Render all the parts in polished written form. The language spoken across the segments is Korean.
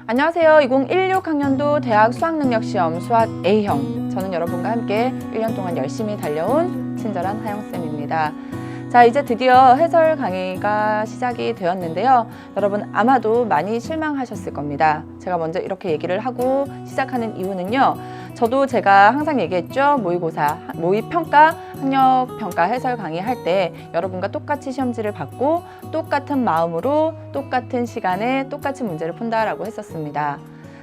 안녕하세요. 2016학년도 대학 수학능력시험 수학 A형. 저는 여러분과 함께 1년 동안 열심히 달려온 친절한 하영쌤입니다. 자, 이제 드디어 해설 강의가 시작이 되었는데요. 여러분 아마도 많이 실망하셨을 겁니다. 제가 먼저 이렇게 얘기를 하고 시작하는 이유는요. 저도 제가 항상 얘기했죠. 모의고사, 모의평가, 학력평가 해설 강의할 때 여러분과 똑같이 시험지를 받고 똑같은 마음으로 똑같은 시간에 똑같이 문제를 푼다라고 했었습니다.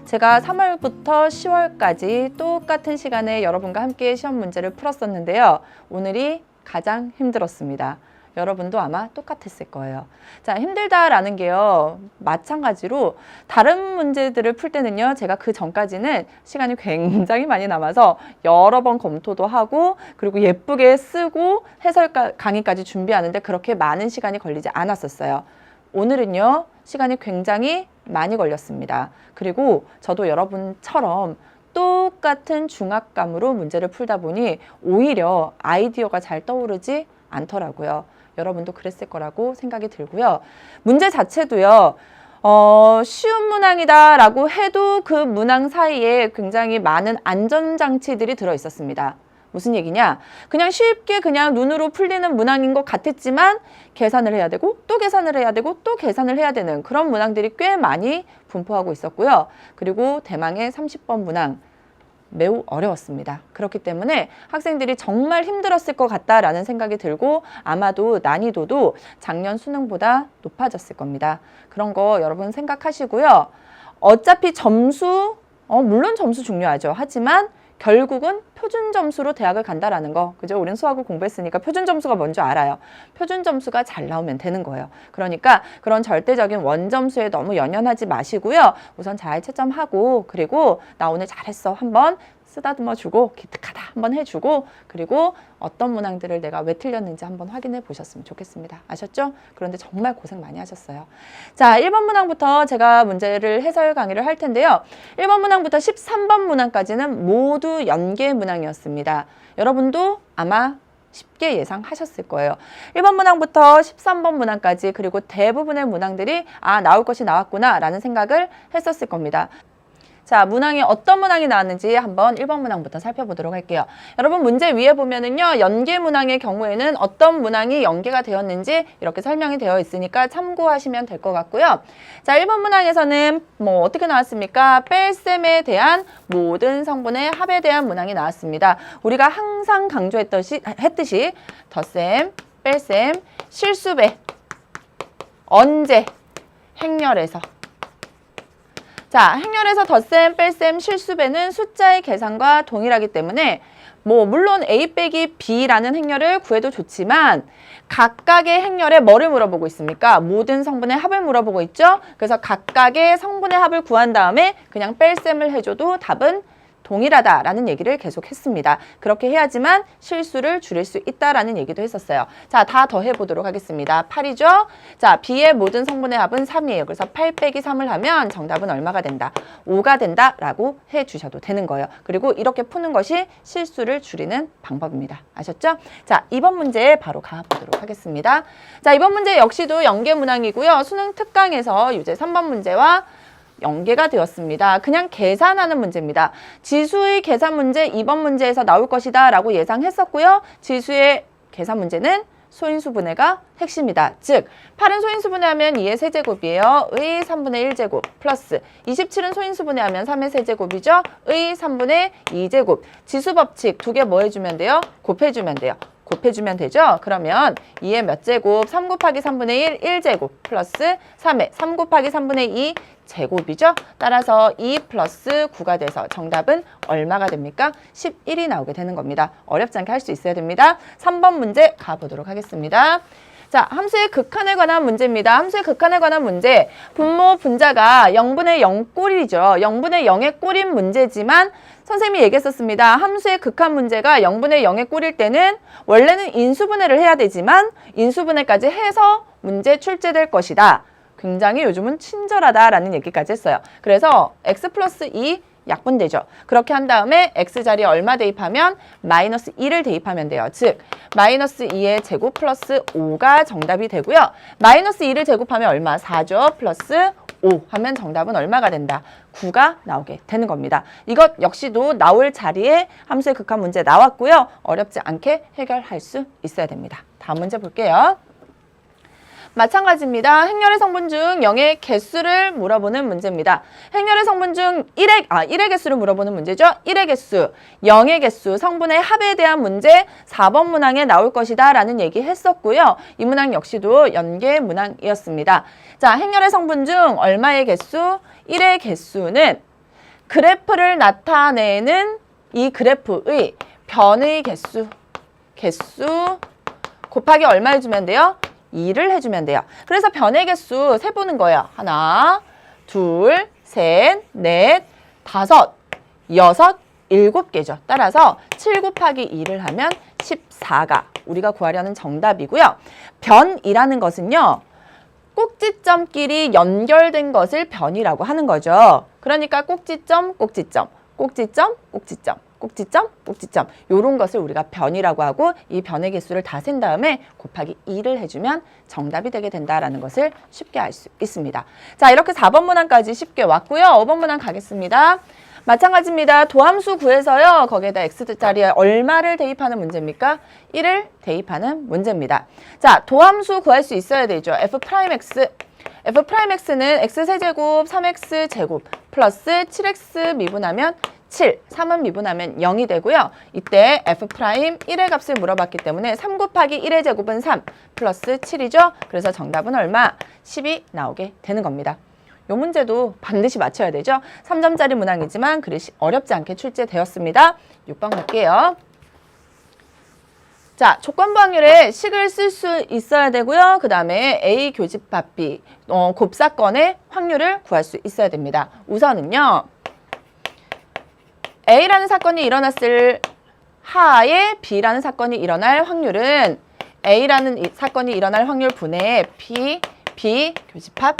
제가 3월부터 10월까지 똑같은 시간에 여러분과 함께 시험 문제를 풀었었는데요. 오늘이 가장 힘들었습니다. 여러분도 아마 똑같았을 거예요. 자, 힘들다라는 게요. 마찬가지로 다른 문제들을 풀 때는요. 제가 그 전까지는 시간이 굉장히 많이 남아서 여러 번 검토도 하고 그리고 예쁘게 쓰고 해설 강의까지 준비하는데 그렇게 많은 시간이 걸리지 않았었어요. 오늘은요. 시간이 굉장히 많이 걸렸습니다. 그리고 저도 여러분처럼 똑같은 중압감으로 문제를 풀다 보니 오히려 아이디어가 잘 떠오르지 않더라고요. 여러분도 그랬을 거라고 생각이 들고요. 문제 자체도요. 쉬운 문항이다 라고 해도 그 문항 사이에 굉장히 많은 안전장치들이 들어있었습니다. 무슨 얘기냐? 그냥 쉽게 그냥 눈으로 풀리는 문항인 것 같았지만 계산을 해야 되고 또 계산을 해야 되고 또 계산을 해야 되는 그런 문항들이 꽤 많이 분포하고 있었고요. 그리고 대망의 30번 문항 매우 어려웠습니다. 그렇기 때문에 학생들이 정말 힘들었을 것 같다라는 생각이 들고 아마도 난이도도 작년 수능보다 높아졌을 겁니다. 그런 거 여러분 생각하시고요. 어차피 점수, 물론 점수 중요하죠. 하지만 결국은 표준 점수로 대학을 간다라는 거. 그죠? 우린 수학을 공부했으니까 표준 점수가 뭔지 알아요. 표준 점수가 잘 나오면 되는 거예요. 그러니까 그런 절대적인 원점수에 너무 연연하지 마시고요. 우선 잘 채점하고 그리고 나 오늘 잘했어. 한번 쓰다듬어 주고 기특하다 한번 해주고 그리고 어떤 문항들을 내가 왜 틀렸는지 한번 확인해 보셨으면 좋겠습니다. 아셨죠? 그런데 정말 고생 많이 하셨어요. 자, 1번 문항부터 제가 문제를 해설 강의를 할 텐데요. 1번 문항부터 13번 문항까지는 모두 연계 문항이었습니다. 여러분도 아마 쉽게 예상하셨을 거예요. 1번 문항부터 13번 문항까지 그리고 대부분의 문항들이 나올 것이 나왔구나 라는 생각을 했었을 겁니다. 자, 문항이 어떤 문항이 나왔는지 한번 1번 문항부터 살펴보도록 할게요. 여러분 문제 위에 보면은요. 연계 문항의 경우에는 어떤 문항이 연계가 되었는지 이렇게 설명이 되어 있으니까 참고하시면 될 것 같고요. 자, 1번 문항에서는 어떻게 나왔습니까? 뺄셈에 대한 모든 성분의 합에 대한 문항이 나왔습니다. 우리가 항상 강조했듯이 덧셈, 뺄셈, 실수배, 언제, 행렬에서 자, 행렬에서 덧셈, 뺄셈, 실수배는 숫자의 계산과 동일하기 때문에 물론 A 빼기 B라는 행렬을 구해도 좋지만 각각의 행렬에 뭐를 물어보고 있습니까? 모든 성분의 합을 물어보고 있죠? 그래서 각각의 성분의 합을 구한 다음에 그냥 뺄셈을 해줘도 답은 동일하다라는 얘기를 계속 했습니다. 그렇게 해야지만 실수를 줄일 수 있다라는 얘기도 했었어요. 자, 다 더해보도록 하겠습니다. 8이죠? 자, B의 모든 성분의 합은 3이에요. 그래서 8 빼기 3을 하면 정답은 얼마가 된다? 5가 된다라고 해주셔도 되는 거예요. 그리고 이렇게 푸는 것이 실수를 줄이는 방법입니다. 아셨죠? 자, 2번 문제 바로 가보도록 하겠습니다. 자, 이번 문제 역시도 연계 문항이고요. 수능 특강에서 유제 3번 문제와 연계가 되었습니다. 그냥 계산하는 문제입니다. 지수의 계산 문제 2번 문제에서 나올 것이다 라고 예상했었고요. 지수의 계산 문제는 소인수분해가 핵심이다. 즉 8은 소인수분해하면 2의 세제곱이에요. 의 3분의 1제곱 플러스 27은 소인수분해하면 3의 세제곱이죠. 의 3분의 2제곱. 지수법칙 두 개 뭐 해주면 돼요? 곱해주면 돼요. 곱해주면 되죠? 그러면 2의 몇 제곱? 3 곱하기 3분의 1, 1제곱 플러스 3의 3 곱하기 3분의 2 제곱이죠? 따라서 2 플러스 9가 돼서 정답은 얼마가 됩니까? 11이 나오게 되는 겁니다. 어렵지 않게 할 수 있어야 됩니다. 3번 문제 가보도록 하겠습니다. 자, 함수의 극한에 관한 문제입니다. 함수의 극한에 관한 문제. 분모, 분자가 0분의 0꼴이죠. 0분의 0의 꼴인 문제지만 선생님이 얘기했었습니다. 함수의 극한 문제가 0분의 0의 꼴일 때는 원래는 인수분해를 해야 되지만 인수분해까지 해서 문제 출제될 것이다. 굉장히 요즘은 친절하다라는 얘기까지 했어요. 그래서 x 플러스 2 약분되죠. 그렇게 한 다음에 x자리에 얼마 대입하면 마이너스 2를 대입하면 돼요. 즉 마이너스 2의 제곱 플러스 5가 정답이 되고요. 마이너스 2를 제곱하면 얼마? 4죠. 플러스 5 하면 정답은 얼마가 된다? 9가 나오게 되는 겁니다. 이것 역시도 나올 자리에 함수의 극한 문제 나왔고요. 어렵지 않게 해결할 수 있어야 됩니다. 다음 문제 볼게요. 마찬가지입니다. 행렬의 성분 중 0의 개수를 물어보는 문제입니다. 행렬의 성분 중 1의 개수를 물어보는 문제죠. 1의 개수, 0의 개수, 성분의 합에 대한 문제 4번 문항에 나올 것이다 라는 얘기 했었고요. 이 문항 역시도 연계 문항이었습니다. 자, 행렬의 성분 중 얼마의 개수? 1의 개수는 그래프를 나타내는 이 그래프의 변의 개수 곱하기 얼마 해주면 돼요? 2를 해주면 돼요. 그래서 변의 개수 세보는 거예요. 하나, 둘, 셋, 넷, 다섯, 여섯, 7개죠. 따라서 7 곱하기 2를 하면 14가 우리가 구하려는 정답이고요. 변이라는 것은요. 꼭지점끼리 연결된 것을 변이라고 하는 거죠. 그러니까 꼭지점, 꼭지점, 꼭지점, 꼭지점, 꼭지점, 꼭지점 이런 것을 우리가 변이라고 하고 이 변의 개수를 다 센 다음에 곱하기 2를 해주면 정답이 되게 된다라는 것을 쉽게 알 수 있습니다. 자, 이렇게 4번 문항까지 쉽게 왔고요. 5번 문항 가겠습니다. 마찬가지입니다. 도함수 구해서요. 거기에다 x자리에 얼마를 대입하는 문제입니까? 1을 대입하는 문제입니다. 자, 도함수 구할 수 있어야 되죠. f'x. f'x는 x세제곱 3x제곱 플러스 7x 미분하면 7, 3은 미분하면 0이 되고요. 이때 f'1의 값을 물어봤기 때문에 3 곱하기 1의 제곱은 3 플러스 7이죠. 그래서 정답은 얼마? 10이 나오게 되는 겁니다. 이 문제도 반드시 맞춰야 되죠. 3점짜리 문항이지만 그리 어렵지 않게 출제되었습니다. 6번 갈게요. 자, 조건부 확률에 식을 쓸 수 있어야 되고요. 그 다음에 A 교집합 B, 곱사건의 확률을 구할 수 있어야 됩니다. 우선은요. A라는 사건이 일어났을 하에 B라는 사건이 일어날 확률은 A라는 사건이 일어날 확률 분의 B 교집합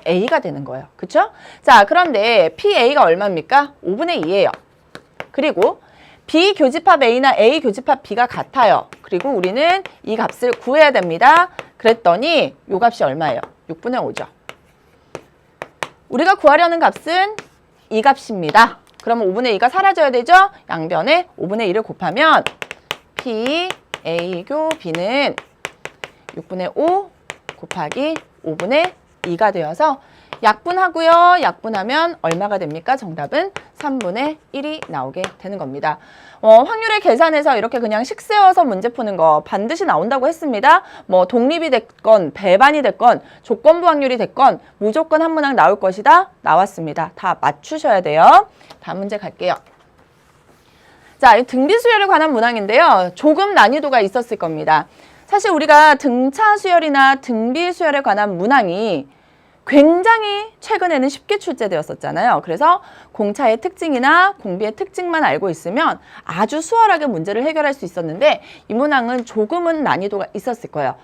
A가 되는 거예요. 그쵸? 자, 그런데 PA가 얼마입니까? 5분의 2예요. 그리고 B 교집합 A나 A 교집합 B가 같아요. 그리고 우리는 이 값을 구해야 됩니다. 그랬더니 이 값이 얼마예요? 6분의 5죠. 우리가 구하려는 값은 이 값입니다. 그러면 5분의 2가 사라져야 되죠? 양변에 5분의 2를 곱하면 P, A, 교, B는 6분의 5 곱하기 5분의 2가 되어서 약분하고요. 약분하면 얼마가 됩니까? 정답은 3분의 1이 나오게 되는 겁니다. 확률의 계산에서 이렇게 그냥 식 세워서 문제 푸는 거 반드시 나온다고 했습니다. 뭐 독립이 됐건 배반이 됐건 조건부 확률이 됐건 무조건 한 문항 나올 것이다. 나왔습니다. 다 맞추셔야 돼요. 다음 문제 갈게요. 자, 등비 수열에 관한 문항인데요. 조금 난이도가 있었을 겁니다. 사실 우리가 등차 수열이나 등비 수열에 관한 문항이 굉장히 최근에는 쉽게 출제되었었잖아요. 그래서 공차의 특징이나 공비의 특징만 알고 있으면 아주 수월하게 문제를 해결할 수 있었는데 이 문항은 조금은 난이도가 있었을 거예요.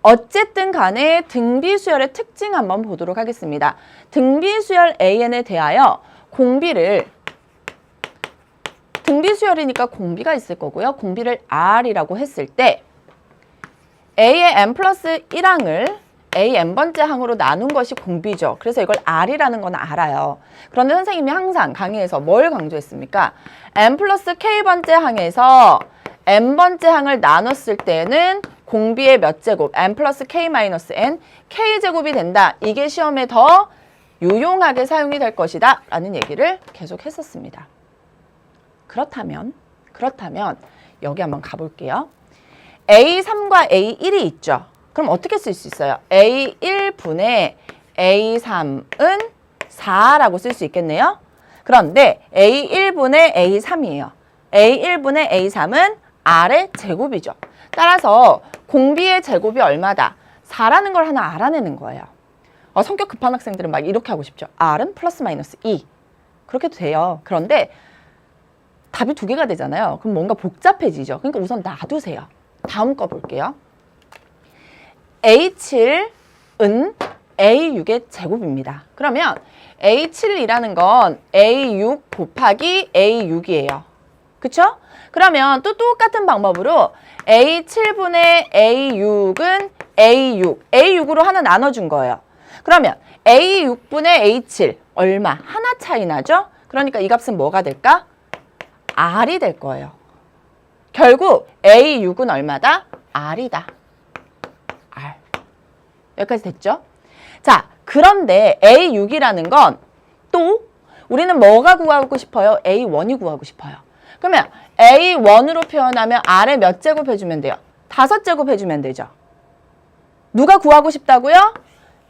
어쨌든 간에 등비 수열의 특징 한번 보도록 하겠습니다. 등비 수열 AN에 대하여 공비를 등비 수열이니까 공비가 있을 거고요. 공비를 R이라고 했을 때 A의 n 플러스 1항을 A n번째 항으로 나눈 것이 공비죠. 그래서 이걸 R이라는 건 알아요. 그런데 선생님이 항상 강의에서 뭘 강조했습니까? n 플러스 k번째 항에서 n번째 항을 나눴을 때는 공비의 몇 제곱? n 플러스 k 마이너스 n, k제곱이 된다. 이게 시험에 더 유용하게 사용이 될 것이다. 라는 얘기를 계속 했었습니다. 그렇다면 여기 한번 가볼게요. A3과 A1이 있죠. 그럼 어떻게 쓸 수 있어요? A1분의 A3은 4라고 쓸 수 있겠네요. 그런데 A1분의 A3이에요. A1분의 A3은 R의 제곱이죠. 따라서 공비의 제곱이 얼마다? 4라는 걸 하나 알아내는 거예요. 성격 급한 학생들은 막 이렇게 하고 싶죠. R은 플러스 마이너스 2. 그렇게도 돼요. 그런데 답이 2개가 되잖아요. 그럼 뭔가 복잡해지죠. 그러니까 우선 놔두세요. 다음 거 볼게요. A7은 A6의 제곱입니다. 그러면 A7이라는 건 A6 곱하기 A6이에요. 그쵸? 그러면 또 똑같은 방법으로 A7분의 A6은 A6, A6으로 하나 나눠준 거예요. 그러면 A6분의 A7 얼마? 하나 차이 나죠? 그러니까 이 값은 뭐가 될까? R이 될 거예요. 결국 A6은 얼마다? R이다. R. 여기까지 됐죠? 자, 그런데 A6이라는 건 또 우리는 뭐가 구하고 싶어요? A1이 구하고 싶어요. 그러면 A1으로 표현하면 R에 몇 제곱 해주면 돼요? 5제곱 해주면 되죠. 누가 구하고 싶다고요?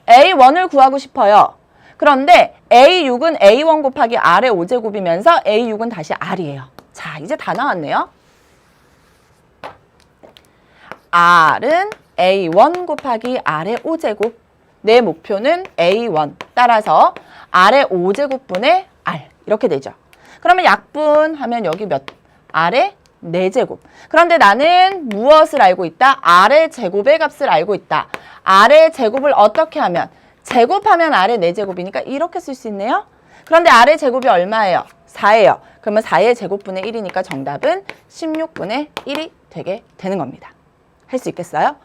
A1을 구하고 싶어요. 그런데 A6은 A1 곱하기 R의 5제곱이면서 A6은 다시 R이에요. 자, 이제 다 나왔네요. R은 A1 곱하기 R의 5제곱. 내 목표는 A1. 따라서 R의 5제곱분의 R. 이렇게 되죠. 그러면 약분하면 여기 몇? R의 4제곱. 그런데 나는 무엇을 알고 있다? R의 제곱의 값을 알고 있다. R의 제곱을 어떻게 하면? 제곱하면 R의 4제곱이니까 이렇게 쓸 수 있네요. 그런데 R의 제곱이 얼마예요? 4예요. 그러면 4의 제곱분의 1이니까 정답은 16분의 1이 되게 되는 겁니다. 할 수 있겠어요?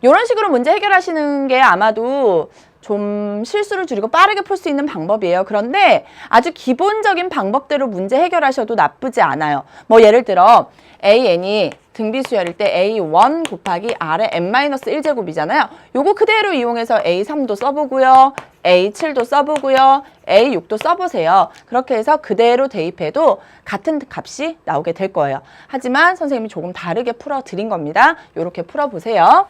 이런 식으로 문제 해결하시는 게 아마도 좀 실수를 줄이고 빠르게 풀 수 있는 방법이에요. 그런데 아주 기본적인 방법대로 문제 해결하셔도 나쁘지 않아요. 뭐 예를 들어 AN이 등비수열일 때 A1 곱하기 R의 n-1제곱이잖아요. 요거 그대로 이용해서 A3도 써보고요. A7도 써보고요. A6도 써보세요. 그렇게 해서 그대로 대입해도 같은 값이 나오게 될 거예요. 하지만 선생님이 조금 다르게 풀어드린 겁니다. 요렇게 풀어보세요.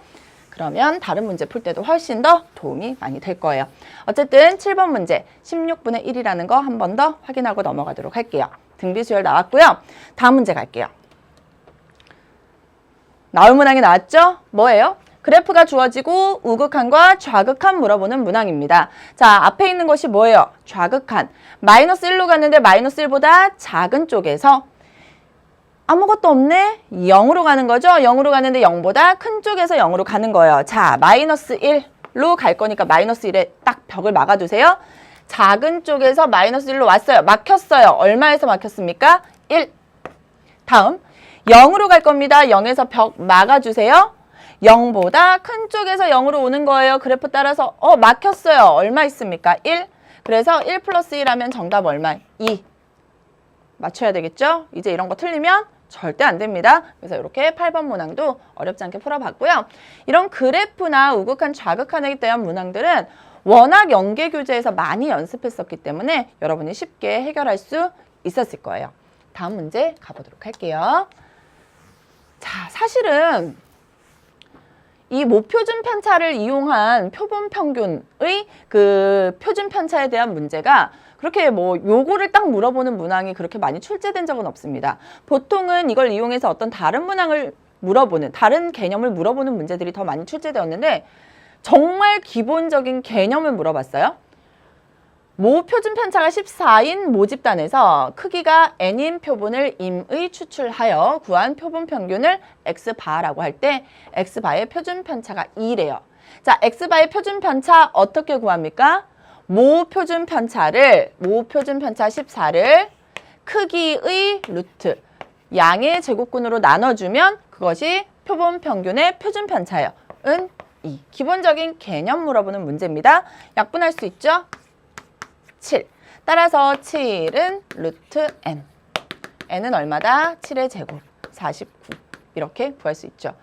그러면 다른 문제 풀 때도 훨씬 더 도움이 많이 될 거예요. 어쨌든 7번 문제 16분의 1이라는 거 한 번 더 확인하고 넘어가도록 할게요. 등비수열 나왔고요. 다음 문제 갈게요. 나올 문항이 나왔죠? 뭐예요? 그래프가 주어지고 우극한과 좌극한 물어보는 문항입니다. 자, 앞에 있는 것이 뭐예요? 좌극한. 마이너스 1로 갔는데 마이너스 1보다 작은 쪽에서 아무것도 없네? 0으로 가는 거죠? 0으로 가는데 0보다 큰 쪽에서 0으로 가는 거예요. 자, 마이너스 1로 갈 거니까 마이너스 1에 딱 벽을 막아두세요. 작은 쪽에서 마이너스 1로 왔어요. 막혔어요. 얼마에서 막혔습니까? 1. 다음, 0으로 갈 겁니다. 0에서 벽 막아주세요. 0보다 큰 쪽에서 0으로 오는 거예요. 그래프 따라서 막혔어요. 얼마 있습니까? 1. 그래서 1 플러스 1 하면 정답 얼마? 2. 맞춰야 되겠죠? 이제 이런 거 틀리면 절대 안 됩니다. 그래서 이렇게 8번 문항도 어렵지 않게 풀어봤고요. 이런 그래프나 우극한, 좌극한에 대한 문항들은 워낙 연계교재에서 많이 연습했었기 때문에 여러분이 쉽게 해결할 수 있었을 거예요. 다음 문제 가보도록 할게요. 자, 사실은 이 모표준 편차를 이용한 표본 평균의 그 표준 편차에 대한 문제가 그렇게 뭐 요거를 딱 물어보는 문항이 그렇게 많이 출제된 적은 없습니다. 보통은 이걸 이용해서 어떤 다른 문항을 물어보는, 다른 개념을 물어보는 문제들이 더 많이 출제되었는데 정말 기본적인 개념을 물어봤어요. 모표준 편차가 14인 모집단에서 크기가 n인 표본을 임의 추출하여 구한 표본 평균을 x바라고 할 때 x바의 표준 편차가 2래요. 자, x바의 표준 편차 어떻게 구합니까? 모표준 편차 14를 크기의 루트 양의 제곱근으로 나눠주면 그것이 표본 평균의 표준 편차예요. 은 2. 기본적인 개념 물어보는 문제입니다. 약분할 수 있죠? 7. 따라서 7은 루트 n. n은 얼마다? 7의 제곱, 49. 이렇게 구할 수 있죠.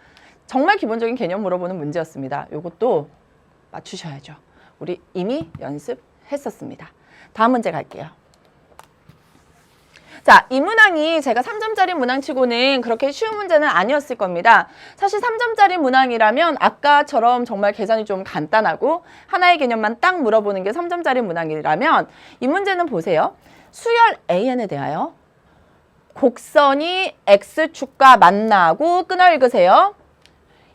정말 기본적인 개념 물어보는 문제였습니다. 이것도 맞추셔야죠. 우리 이미 연습했었습니다. 다음 문제 갈게요. 자, 이 문항이 제가 3점짜리 문항치고는 그렇게 쉬운 문제는 아니었을 겁니다. 사실 3점짜리 문항이라면 아까처럼 정말 계산이 좀 간단하고 하나의 개념만 딱 물어보는 게 3점짜리 문항이라면 이 문제는 보세요. 수열 AN에 대하여 곡선이 X축과 만나고 끊어 읽으세요.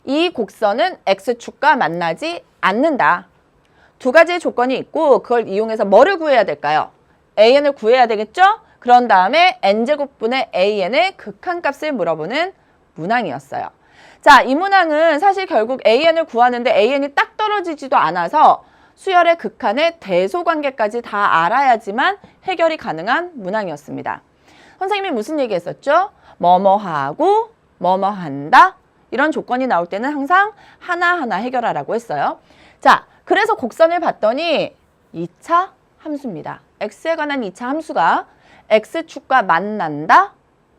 이 곡선은 X축과 만나지 않는다. 두 가지의 조건이 있고 그걸 이용해서 뭐를 구해야 될까요? AN을 구해야 되겠죠? 그런 다음에 n제곱분의 AN의 극한값을 물어보는 문항이었어요. 자, 이 문항은 사실 결국 AN을 구하는데 AN이 딱 떨어지지도 않아서 수열의 극한의 대소관계까지 다 알아야지만 해결이 가능한 문항이었습니다. 선생님이 무슨 얘기 했었죠? 뭐뭐하고 뭐뭐한다. 이런 조건이 나올 때는 항상 하나하나 해결하라고 했어요. 자, 그래서 곡선을 봤더니 2차 함수입니다. x에 관한 2차 함수가 x축과 만난다.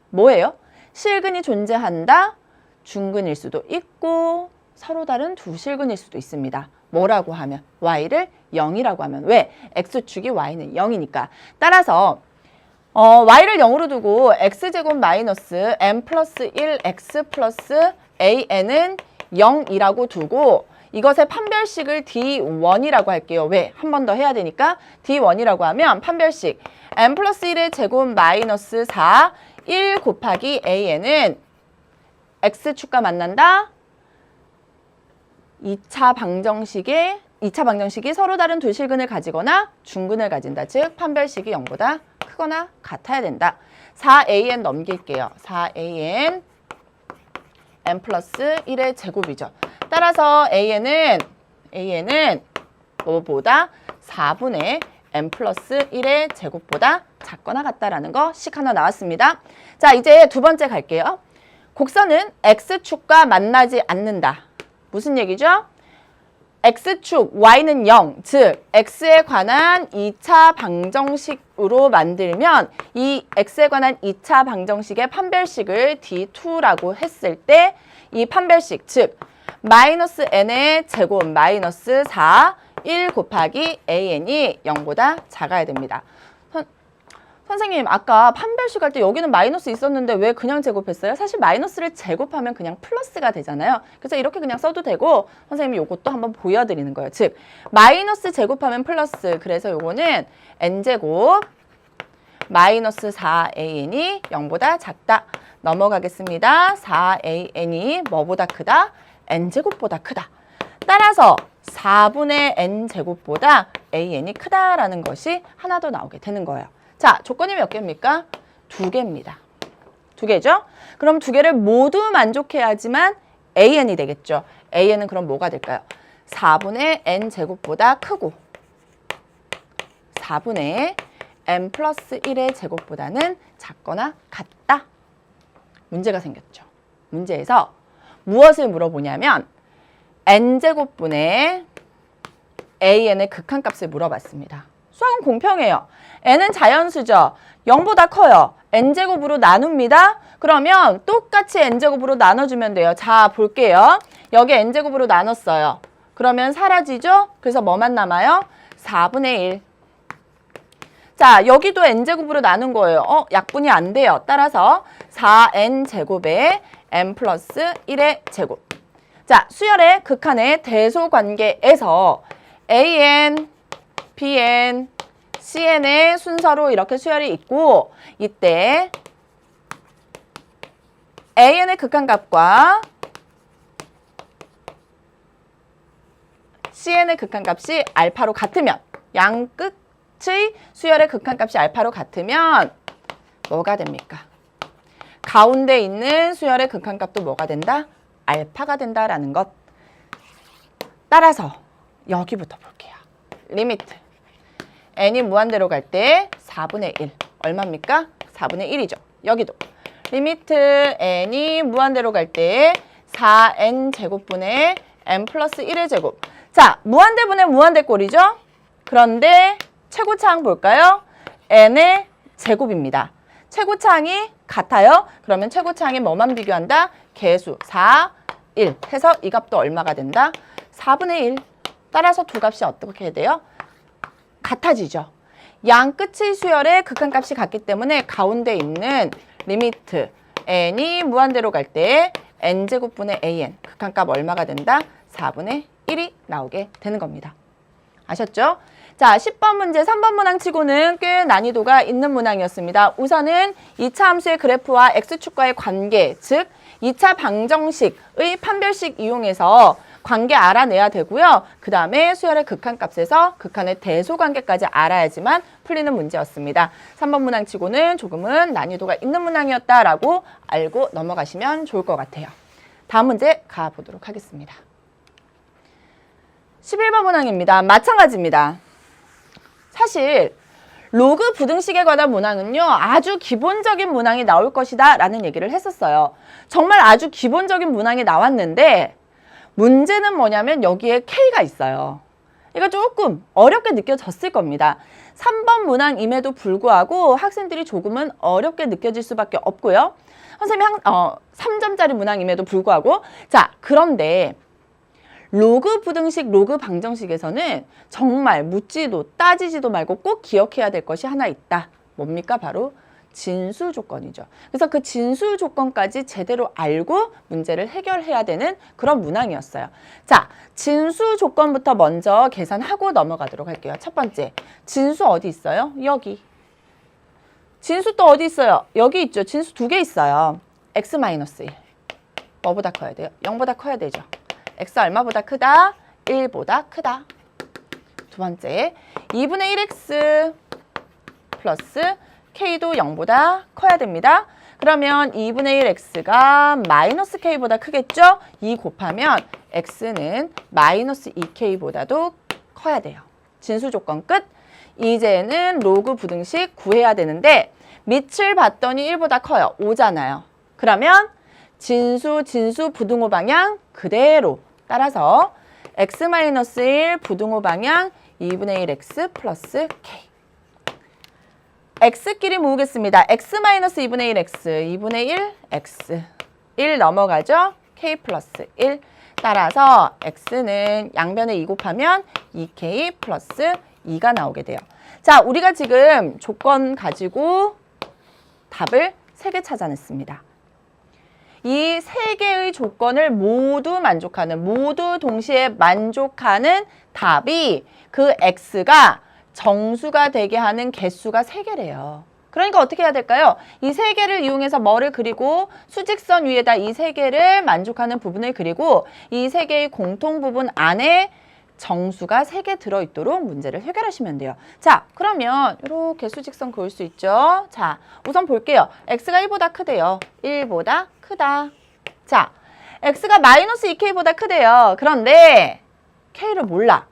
뭐예요? 실근이 존재한다. 중근일 수도 있고 서로 다른 두 실근일 수도 있습니다. 뭐라고 하면? y를 0이라고 하면. 왜? x축이 y는 0이니까. 따라서 y를 0으로 두고 x제곱 마이너스 m 플러스 1x 플러스 an은 0이라고 두고 이것의 판별식을 D1이라고 할게요. 왜? 한 번 더 해야 되니까 D1이라고 하면 판별식 m 플러스 1의 제곱 마이너스 4, 1 곱하기 an은 x축과 만난다. 2차 방정식이 서로 다른 두 실근을 가지거나 중근을 가진다. 즉 판별식이 0보다 크거나 같아야 된다. 4an 넘길게요. 4an m 플러스 1의 제곱이죠. 따라서 an은 뭐보다 4분의 m 플러스 1의 제곱보다 작거나 같다라는 거 식 하나 나왔습니다. 자, 이제 두 번째 갈게요. 곡선은 x축과 만나지 않는다. 무슨 얘기죠? x축, y는 0, 즉 x에 관한 2차 방정식으로 만들면 이 x에 관한 2차 방정식의 판별식을 D2라고 했을 때 이 판별식, 즉 마이너스 n의 제곱 마이너스 4, 1 곱하기 an이 0보다 작아야 됩니다. 선생님, 아까 판별식 할 때 여기는 마이너스 있었는데 왜 그냥 제곱했어요? 사실 마이너스를 제곱하면 그냥 플러스가 되잖아요. 그래서 이렇게 그냥 써도 되고 선생님이 이것도 한번 보여드리는 거예요. 즉, 마이너스 제곱하면 플러스. 그래서 요거는 n제곱 마이너스 4an이 0보다 작다. 넘어가겠습니다. 4an이 뭐보다 크다? n제곱보다 크다. 따라서 4분의 n제곱보다 an이 크다라는 것이 하나 더 나오게 되는 거예요. 자, 조건이 몇 개입니까? 2개입니다. 2개죠? 그럼 2개를 모두 만족해야지만 an이 되겠죠. an은 그럼 뭐가 될까요? 4분의 n제곱보다 크고 4분의 n 플러스 1의 제곱보다는 작거나 같다. 문제가 생겼죠. 문제에서 무엇을 물어보냐면 n제곱분의 an의 극한값을 물어봤습니다. 수학은 공평해요. n은 자연수죠. 0보다 커요. n제곱으로 나눕니다. 그러면 똑같이 n제곱으로 나눠주면 돼요. 자, 볼게요. 여기 n제곱으로 나눴어요. 그러면 사라지죠? 그래서 뭐만 남아요? 4분의 1. 자, 여기도 n제곱으로 나눈 거예요. 약분이 안 돼요. 따라서 4n제곱에 n 플러스 1의 제곱. 자, 수열의 극한의 대소관계에서 an, bn, cn의 순서로 이렇게 수열이 있고 이때 an의 극한값과 cn의 극한값이 알파로 같으면 양 끝의 수열의 극한값이 알파로 같으면 뭐가 됩니까? 가운데 있는 수열의 극한값도 뭐가 된다? 알파가 된다라는 것. 따라서 여기부터 볼게요. 리미트. n이 무한대로 갈 때 4분의 1. 얼마입니까? 4분의 1이죠. 여기도. 리미트 n이 무한대로 갈 때 4n 제곱분의 n 플러스 1의 제곱. 자, 무한대분의 무한대 꼴이죠? 그런데 최고차항 볼까요? n의 제곱입니다. 최고차항이 같아요. 그러면 최고차항에 뭐만 비교한다? 개수 4, 1 해서 이 값도 얼마가 된다? 4분의 1. 따라서 두 값이 어떻게 돼요? 같아지죠. 양 끝의 수열의 극한값이 같기 때문에 가운데 있는 리미트 n이 무한대로 갈 때 n제곱분의 an 극한값 얼마가 된다? 4분의 1이 나오게 되는 겁니다. 아셨죠? 자, 10번 문제 3번 문항 치고는 꽤 난이도가 있는 문항이었습니다. 우선은 2차 함수의 그래프와 x축과의 관계, 즉 2차 방정식의 판별식 이용해서 관계 알아내야 되고요. 그 다음에 수열의 극한값에서 극한의 대소관계까지 알아야지만 풀리는 문제였습니다. 3번 문항 치고는 조금은 난이도가 있는 문항이었다라고 알고 넘어가시면 좋을 것 같아요. 다음 문제 가보도록 하겠습니다. 11번 문항입니다. 마찬가지입니다. 사실 로그 부등식에 관한 문항은요. 아주 기본적인 문항이 나올 것이다 라는 얘기를 했었어요. 정말 아주 기본적인 문항이 나왔는데 문제는 뭐냐면 여기에 K가 있어요. 이거 조금 어렵게 느껴졌을 겁니다. 3번 문항임에도 불구하고 학생들이 조금은 어렵게 느껴질 수밖에 없고요. 선생님이 3점짜리 문항임에도 불구하고 자, 그런데 로그 부등식, 로그 방정식에서는 정말 묻지도 따지지도 말고 꼭 기억해야 될 것이 하나 있다. 뭡니까? 바로 진수 조건이죠. 그래서 그 진수 조건까지 제대로 알고 문제를 해결해야 되는 그런 문항이었어요. 자, 진수 조건부터 먼저 계산하고 넘어가도록 할게요. 첫 번째, 진수 어디 있어요? 여기. 진수 또 어디 있어요? 여기 있죠. 진수 2개 있어요. x-1. 뭐보다 커야 돼요? 0보다 커야 되죠. x 얼마보다 크다? 1보다 크다. 두 번째, 2분의 1x 플러스 k도 0보다 커야 됩니다. 그러면 2분의 1x가 마이너스 k보다 크겠죠? 2 곱하면 x는 마이너스 2k보다도 커야 돼요. 진수 조건 끝. 이제는 로그 부등식 구해야 되는데 밑을 봤더니 1보다 커요. 5잖아요. 그러면 진수 부등호 방향 그대로 따라서 x-1 부등호 방향 2분의 1x 플러스 k. x끼리 모으겠습니다. x-2분의 1x, 2분의 1, x. 1 넘어가죠? k 플러스 1. 따라서 x는 양변에 2 곱하면 2k 플러스 2가 나오게 돼요. 자, 우리가 지금 조건 가지고 답을 3개 찾아냈습니다. 이 3개의 조건을 모두 만족하는, 모두 동시에 만족하는 답이 그 x가 정수가 되게 하는 개수가 3개래요. 그러니까 어떻게 해야 될까요? 이 3개를 이용해서 뭐를 그리고 수직선 위에다 이 3개를 만족하는 부분을 그리고 이 3개의 공통 부분 안에 정수가 3개 들어있도록 문제를 해결하시면 돼요. 자, 그러면 이렇게 수직선 그을 수 있죠. 자, 우선 볼게요. x가 1보다 크대요. 1보다 크다. 자, x가 마이너스 2k보다 크대요. 그런데 k를 몰라.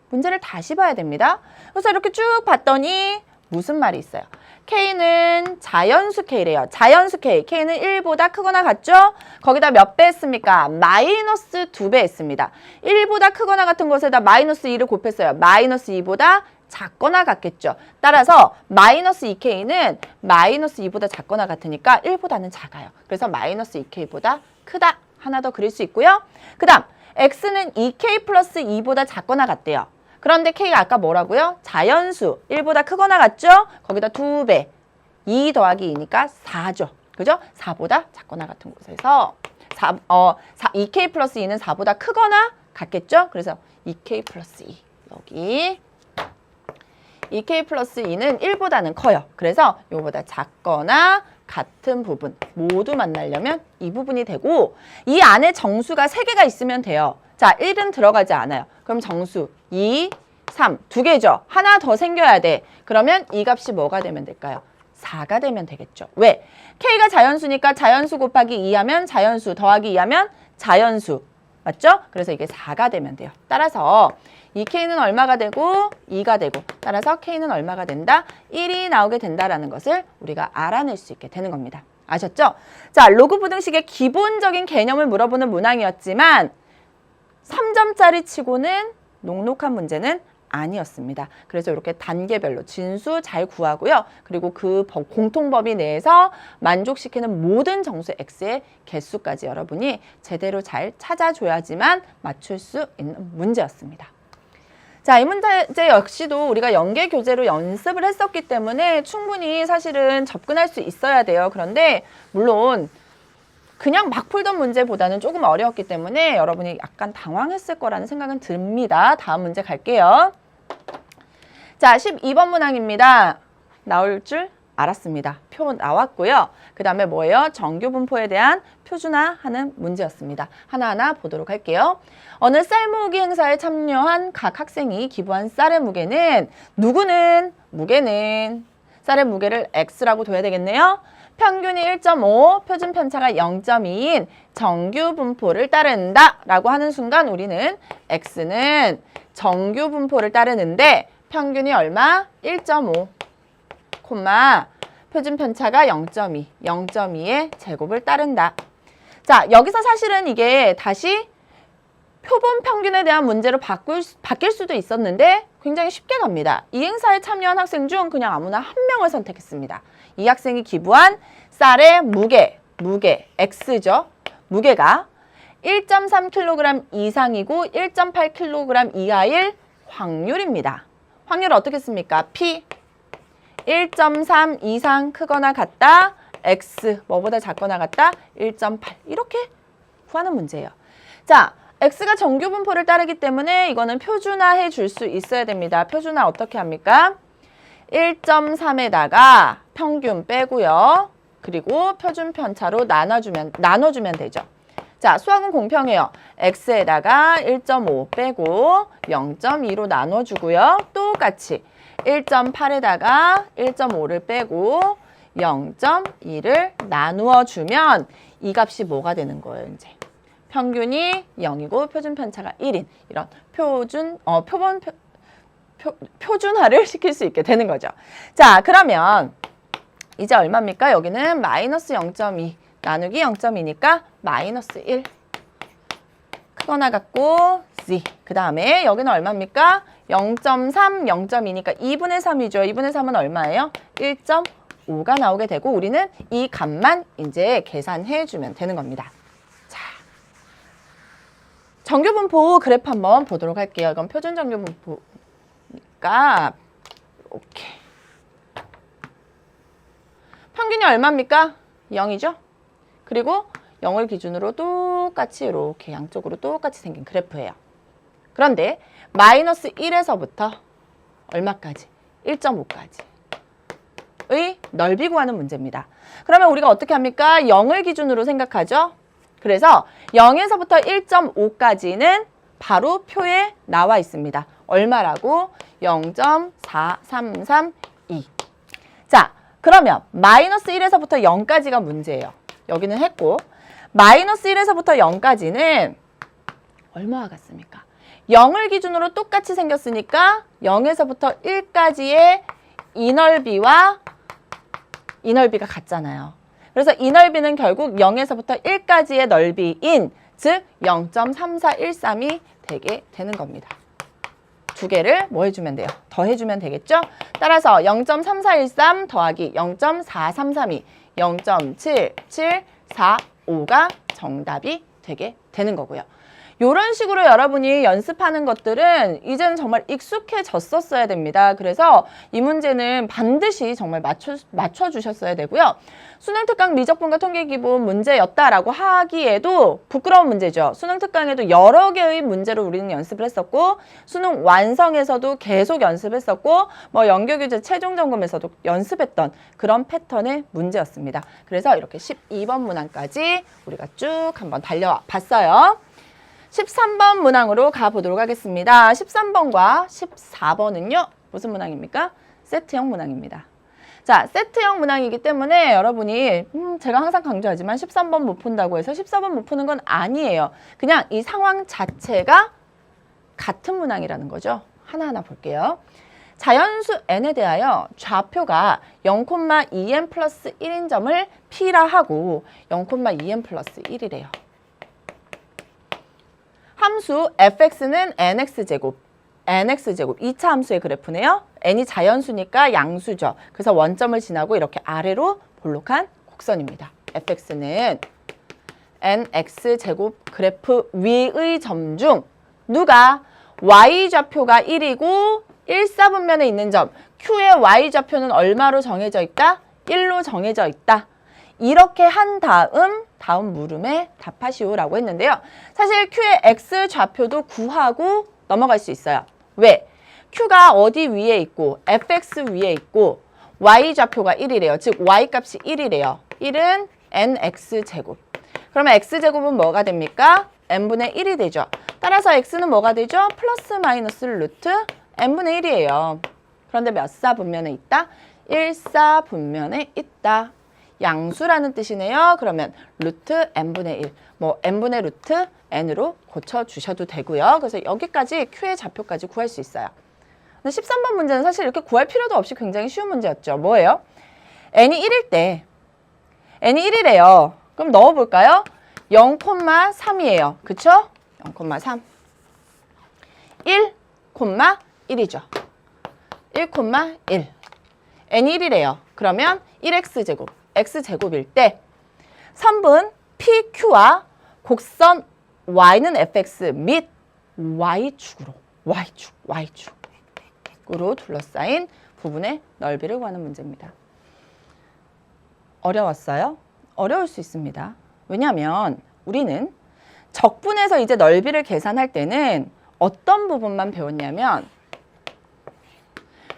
문제를 다시 봐야 됩니다. 그래서 이렇게 쭉 봤더니 무슨 말이 있어요? k는 자연수 k래요. 자연수 k. k는 1보다 크거나 같죠? 거기다 몇 배 했습니까? 마이너스 2배 했습니다. 1보다 크거나 같은 것에다 마이너스 2를 곱했어요. 마이너스 2보다 작거나 같겠죠. 따라서 마이너스 2k는 마이너스 2보다 작거나 같으니까 1보다는 작아요. 그래서 마이너스 2k보다 크다. 하나 더 그릴 수 있고요. 그 다음 x는 2k 플러스 2보다 작거나 같대요. 그런데 k가 아까 뭐라고요? 자연수 1보다 크거나 같죠? 거기다 2배 2 더하기 2니까 4죠. 그죠? 4보다 작거나 같은 곳에서 2k 플러스 2는 4보다 크거나 같겠죠? 그래서 2k 플러스 2 여기 2k 플러스 2는 1보다는 커요. 그래서 이거보다 작거나 같은 부분 모두 만나려면 이 부분이 되고 이 안에 정수가 3개가 있으면 돼요. 자, 1은 들어가지 않아요. 그럼 정수 2, 3, 2개죠. 하나 더 생겨야 돼. 그러면 이 값이 뭐가 되면 될까요? 4가 되면 되겠죠. 왜? k가 자연수니까 자연수 곱하기 2 하면 자연수 더하기 2 하면 자연수. 맞죠? 그래서 이게 4가 되면 돼요. 따라서 2k는 얼마가 되고 2가 되고 따라서 k는 얼마가 된다? 1이 나오게 된다라는 것을 우리가 알아낼 수 있게 되는 겁니다. 아셨죠? 자, 로그 부등식의 기본적인 개념을 물어보는 문항이었지만 3점짜리 치고는 녹록한 문제는 아니었습니다. 그래서 이렇게 단계별로 진수 잘 구하고요. 그리고 그 공통 범위 내에서 만족시키는 모든 정수 x의 개수까지 여러분이 제대로 잘 찾아줘야지만 맞출 수 있는 문제였습니다. 자, 이 문제 역시도 우리가 연계 교재로 연습을 했었기 때문에 충분히 사실은 접근할 수 있어야 돼요. 그런데 물론 그냥 막 풀던 문제보다는 조금 어려웠기 때문에 여러분이 약간 당황했을 거라는 생각은 듭니다. 다음 문제 갈게요. 자, 12번 문항입니다. 나올 줄 알았습니다. 표 나왔고요. 그 다음에 뭐예요? 정규 분포에 대한 표준화하는 문제였습니다. 하나하나 보도록 할게요. 어느 쌀 모으기 행사에 참여한 각 학생이 기부한 쌀의 무게는 누구는 무게는 쌀의 무게를 x라고 둬야 되겠네요. 평균이 1.5, 표준 편차가 0.2인 정규 분포를 따른다 라고 하는 순간 우리는 x는 정규 분포를 따르는데 평균이 얼마? 1.5, 표준 편차가 0.2, 0.2의 제곱을 따른다. 자, 여기서 사실은 이게 다시 표본 평균에 대한 문제로 바뀔 수도 있었는데 굉장히 쉽게 갑니다. 이 행사에 참여한 학생 중 그냥 아무나 한 명을 선택했습니다. 이 학생이 기부한 쌀의 무게 X죠. 무게가 1.3kg 이상이고 1.8kg 이하일 확률입니다. 확률을 어떻게 씁니까? P 1.3 이상 크거나 같다. X 뭐보다 작거나 같다. 1.8 이렇게 구하는 문제예요. 자, X가 정규 분포를 따르기 때문에 이거는 표준화해 줄 수 있어야 됩니다. 표준화 어떻게 합니까? 1.3에다가 평균 빼고요. 그리고 표준 편차로 나눠주면 되죠. 자, 수학은 공평해요. X에다가 1.5 빼고 0.2로 나눠주고요. 똑같이 1.8에다가 1.5를 빼고 0.2를 나누어 주면 이 값이 뭐가 되는 거예요, 이제? 평균이 0이고 표준 편차가 1인 이런 표준화를 시킬 수 있게 되는 거죠. 자, 그러면 이제 얼마입니까? 여기는 마이너스 0.2 나누기 0.2니까 마이너스 1 크거나 같고 Z 그 다음에 여기는 얼마입니까? 0.3, 0.2니까 2분의 3이죠. 2분의 3은 얼마예요? 1.5가 나오게 되고 우리는 이 값만 이제 계산해 주면 되는 겁니다. 자, 정규분포 그래프 한번 보도록 할게요. 이건 표준 정규분포니까 오케이. 평균이 얼마입니까? 0이죠? 그리고 0을 기준으로 똑같이 이렇게 양쪽으로 똑같이 생긴 그래프예요. 그런데 마이너스 1에서부터 얼마까지? 1.5까지의 넓이 구하는 문제입니다. 그러면 우리가 어떻게 합니까? 0을 기준으로 생각하죠? 그래서 0에서부터 1.5까지는 바로 표에 나와 있습니다. 얼마라고? 0.4332. 자, 그러면 마이너스 1에서부터 0까지가 문제예요. 여기는 했고 마이너스 1에서부터 0까지는 얼마와 같습니까? 0을 기준으로 똑같이 생겼으니까 0에서부터 1까지의 이 넓이가 같잖아요. 그래서 이 넓이는 결국 0에서부터 1까지의 넓이인 즉 0.3413이 되게 되는 겁니다. 두 개를 뭐 해주면 돼요? 더해주면 되겠죠? 따라서 0.3413 더하기 0.4332, 0.7745가 정답이 되게 되는 거고요. 이런 식으로 여러분이 연습하는 것들은 이제는 정말 익숙해졌었어야 됩니다. 그래서 이 문제는 반드시 정말 맞춰주셨어야 되고요. 수능특강 미적분과 통계기본 문제였다라고 하기에도 부끄러운 문제죠. 수능특강에도 여러 개의 문제로 우리는 연습을 했었고 수능 완성에서도 계속 연습했었고 뭐 연결규제 최종점검에서도 연습했던 그런 패턴의 문제였습니다. 그래서 이렇게 12번 문항까지 우리가 쭉 한번 달려봤어요. 13번 문항으로 가보도록 하겠습니다. 13번과 14번은요. 무슨 문항입니까? 세트형 문항입니다. 자, 세트형 문항이기 때문에 여러분이 제가 항상 강조하지만 13번 못 푼다고 해서 14번 못 푸는 건 아니에요. 그냥 이 상황 자체가 같은 문항이라는 거죠. 하나하나 볼게요. 자연수 n에 대하여 좌표가 0,2n 플러스 1인 점을 P라 하고 0,2n 플러스 1이래요. 함수 fx는 nx제곱, 2차 함수의 그래프네요. n이 자연수니까 양수죠. 그래서 원점을 지나고 이렇게 아래로 볼록한 곡선입니다. fx는 nx제곱 그래프 위의 점 중 누가 y좌표가 1이고 1사분면에 있는 점 q의 y좌표는 얼마로 정해져 있다? 1로 정해져 있다. 이렇게 한 다음 물음에 답하시오라고 했는데요. 사실 Q의 X좌표도 구하고 넘어갈 수 있어요. 왜? Q가 어디 위에 있고 fx 위에 있고 y좌표가 1이래요. 즉 y값이 1이래요. 1은 nx제곱. 그러면 x제곱은 뭐가 됩니까? n분의 1이 되죠. 따라서 x는 뭐가 되죠? 플러스 마이너스 루트 n분의 1이에요. 그런데 몇 사분면에 있다? 1사분면에 있다. 양수라는 뜻이네요. 그러면 루트 n분의 1, 뭐 n분의 루트 n으로 고쳐주셔도 되고요. 그래서 여기까지 Q의 좌표까지 구할 수 있어요. 근데 13번 문제는 사실 이렇게 구할 필요도 없이 굉장히 쉬운 문제였죠. 뭐예요? n이 1일 때, n이 1이래요. 그럼 넣어볼까요? 0,3이에요. 그쵸? 0,3. 1, 1이죠. 1, 1. n이 1이래요. 그러면 1x제곱, x제곱일 때 선분 PQ와 곡선 y는 fx 및 y축으로, y축으로 둘러싸인 부분의 넓이를 구하는 문제입니다. 어려웠어요? 어려울 수 있습니다. 왜냐하면 우리는 적분에서 이제 넓이를 계산할 때는 어떤 부분만 배웠냐면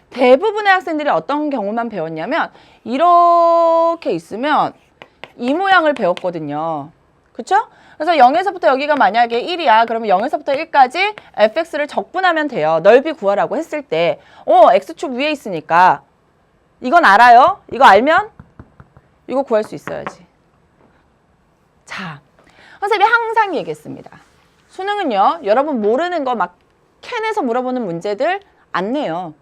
대부분의 학생들이 어떤 경우만 배웠냐면 이렇게 있으면 이 모양을 배웠거든요. 그쵸? 그래서 0에서부터 여기가 만약에 1이야. 그러면 0에서부터 1까지 fx를 적분하면 돼요. 넓이 구하라고 했을 때 x축 위에 있으니까 이건 알아요? 이거 알면 이거 구할 수 있어야지. 자, 선생님이 항상 얘기했습니다. 수능은요, 여러분 모르는 거 막 캔에서 물어보는 문제들 안 내요.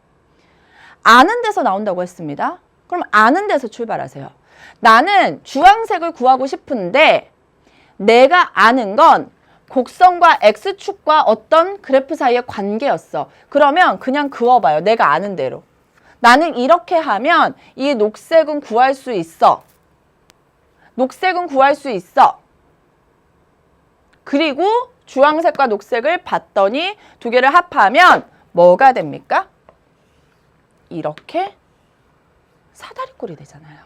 아는 데서 나온다고 했습니다. 그럼 아는 데서 출발하세요. 나는 주황색을 구하고 싶은데 내가 아는 건 곡선과 x축과 어떤 그래프 사이의 관계였어. 그러면 그냥 그어봐요. 내가 아는 대로. 나는 이렇게 하면 이 녹색은 구할 수 있어. 녹색은 구할 수 있어. 그리고 주황색과 녹색을 봤더니 두 개를 합하면 뭐가 됩니까? 이렇게 사다리꼴이 되잖아요.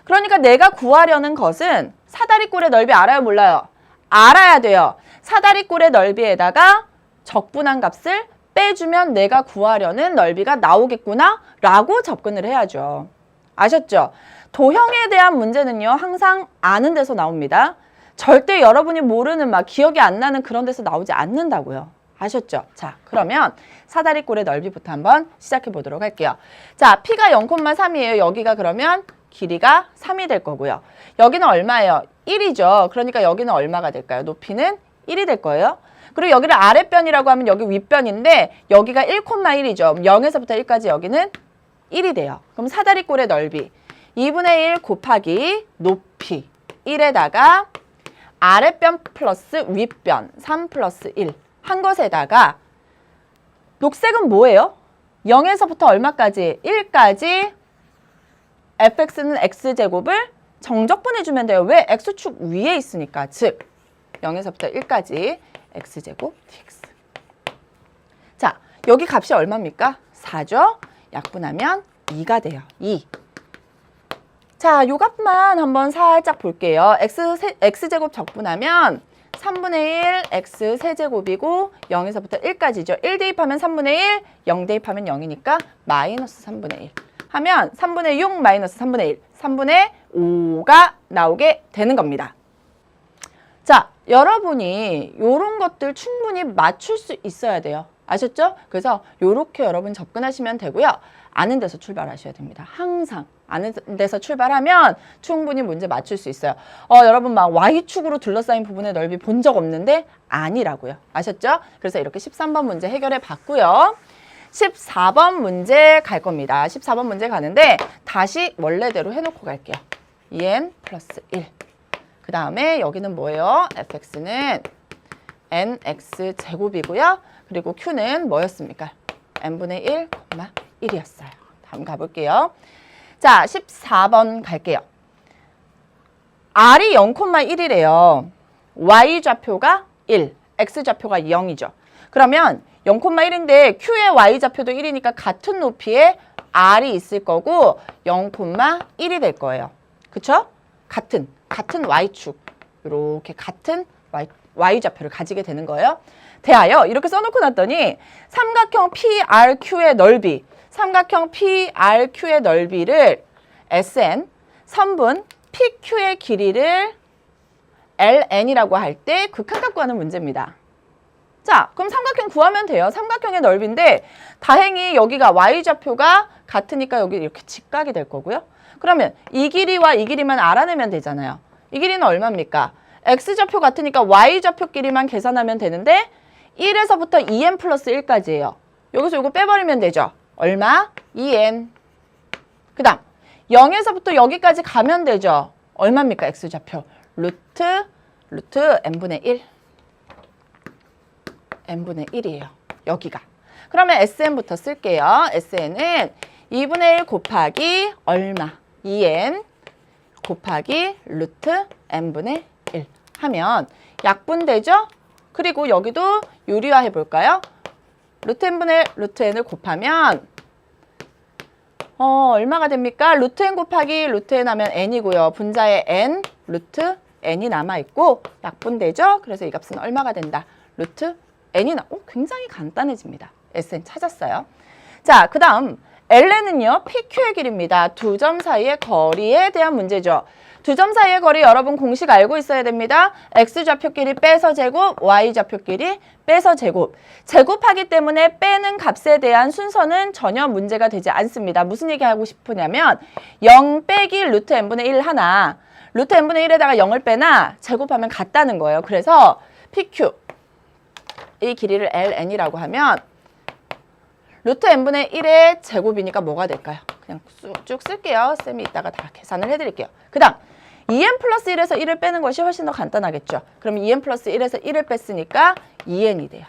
그러니까 내가 구하려는 것은 사다리꼴의 넓이 알아요, 몰라요? 알아야 돼요. 사다리꼴의 넓이에다가 적분한 값을 빼주면 내가 구하려는 넓이가 나오겠구나 라고 접근을 해야죠. 아셨죠? 도형에 대한 문제는요, 항상 아는 데서 나옵니다. 절대 여러분이 모르는 막 기억이 안 나는 그런 데서 나오지 않는다고요. 아셨죠? 자, 그러면 사다리꼴의 넓이부터 한번 시작해 보도록 할게요. 자, P가 0,3이에요. 여기가 그러면 길이가 3이 될 거고요. 여기는 얼마예요? 1이죠. 그러니까 여기는 얼마가 될까요? 높이는 1이 될 거예요. 그리고 여기를 아랫변이라고 하면 여기 윗변인데 여기가 1,1이죠. 0에서부터 1까지 여기는 1이 돼요. 그럼 사다리꼴의 넓이 2분의 1 곱하기 높이 1에다가 아랫변 플러스 윗변 3 플러스 1 한 것에다가 녹색은 뭐예요? 0에서부터 얼마까지? 1까지 fx는 x제곱을 정적분해주면 돼요. 왜? x축 위에 있으니까. 즉 0에서부터 1까지 x제곱 dx. 자, 여기 값이 얼마입니까? 4죠? 약분하면 2가 돼요. 2. 자, 요 값만 한번 살짝 볼게요. x제곱 적분하면 3분의 1 x 세제곱이고 0에서부터 1까지죠. 1 대입하면 3분의 1, 0 대입하면 0이니까 마이너스 3분의 1. 하면 3분의 6 마이너스 3분의 1, 3분의 5가 나오게 되는 겁니다. 자, 여러분이 요런 것들 충분히 맞출 수 있어야 돼요. 아셨죠? 그래서 요렇게 여러분 접근하시면 되고요. 아는 데서 출발하셔야 됩니다. 항상 아는 데서 출발하면 충분히 문제 맞출 수 있어요. 여러분 막 Y축으로 둘러싸인 부분의 넓이 본 적 없는데 아니라고요. 아셨죠? 그래서 이렇게 13번 문제 해결해 봤고요. 14번 문제 갈 겁니다. 14번 문제 가는데 다시 원래대로 해놓고 갈게요. 2n 플러스 1. 그 다음에 여기는 뭐예요? fx는 nx 제곱이고요. 그리고 q는 뭐였습니까? n분의 1, 1이었어요. 다음 가볼게요. 자, 14번 갈게요. r이 0,1이래요. y좌표가 1, x좌표가 0이죠. 그러면 0,1인데 q의 y좌표도 1이니까 같은 높이에 r이 있을 거고 0,1이 될 거예요. 그쵸? 같은 y축. 이렇게 같은 y좌표를 가지게 되는 거예요. 대하여 이렇게 써놓고 났더니 삼각형 PRQ의 넓이, 삼각형 PRQ의 넓이를 SN, 선분 PQ의 길이를 LN이라고 할 때 극한값 구하는 문제입니다. 자, 그럼 삼각형 구하면 돼요. 삼각형의 넓이인데 다행히 여기가 y좌표가 같으니까 여기 이렇게 직각이 될 거고요. 그러면 이 길이와 이 길이만 알아내면 되잖아요. 이 길이는 얼마입니까? x좌표 같으니까 y좌표 길이만 계산하면 되는데 1에서부터 2n 플러스 1까지예요. 여기서 이거 빼버리면 되죠. 얼마? 2n. 그 다음 0에서부터 여기까지 가면 되죠. 얼마입니까? x좌표. 루트 n분의 1. n분의 1이에요. 여기가. 그러면 SN부터 쓸게요. SN은 2분의 1 곱하기 얼마? 2n 곱하기 루트 n분의 1 하면 약분되죠? 그리고 여기도 유리화 해볼까요? 루트 n분의 1, 루트 n을 곱하면 얼마가 됩니까? 루트 n 곱하기 루트 n 하면 n이고요. 분자에 n, 루트 n이 남아있고 약분되죠? 그래서 이 값은 얼마가 된다? 루트 n이 굉장히 간단해집니다. SN 찾았어요. 자, 그 다음 LN은요. PQ의 길입니다. 두 점 사이의 거리에 대한 문제죠. 두 점 사이의 거리 여러분 공식 알고 있어야 됩니다. X좌표끼리 빼서 제곱, Y좌표끼리 빼서 제곱. 제곱하기 때문에 빼는 값에 대한 순서는 전혀 문제가 되지 않습니다. 무슨 얘기하고 싶으냐면 0 빼기 루트 n분의 1 하나, 루트 n분의 1에다가 0을 빼나 제곱하면 같다는 거예요. 그래서 PQ, 이 길이를 LN이라고 하면 루트 n분의 1의 제곱이니까 뭐가 될까요? 그냥 쭉 쓸게요. 쌤이 이따가 다 계산을 해드릴게요. 그 다음 2n 플러스 1에서 1을 빼는 것이 훨씬 더 간단하겠죠. 그럼 2n 플러스 1에서 1을 뺐으니까 2n이 돼요.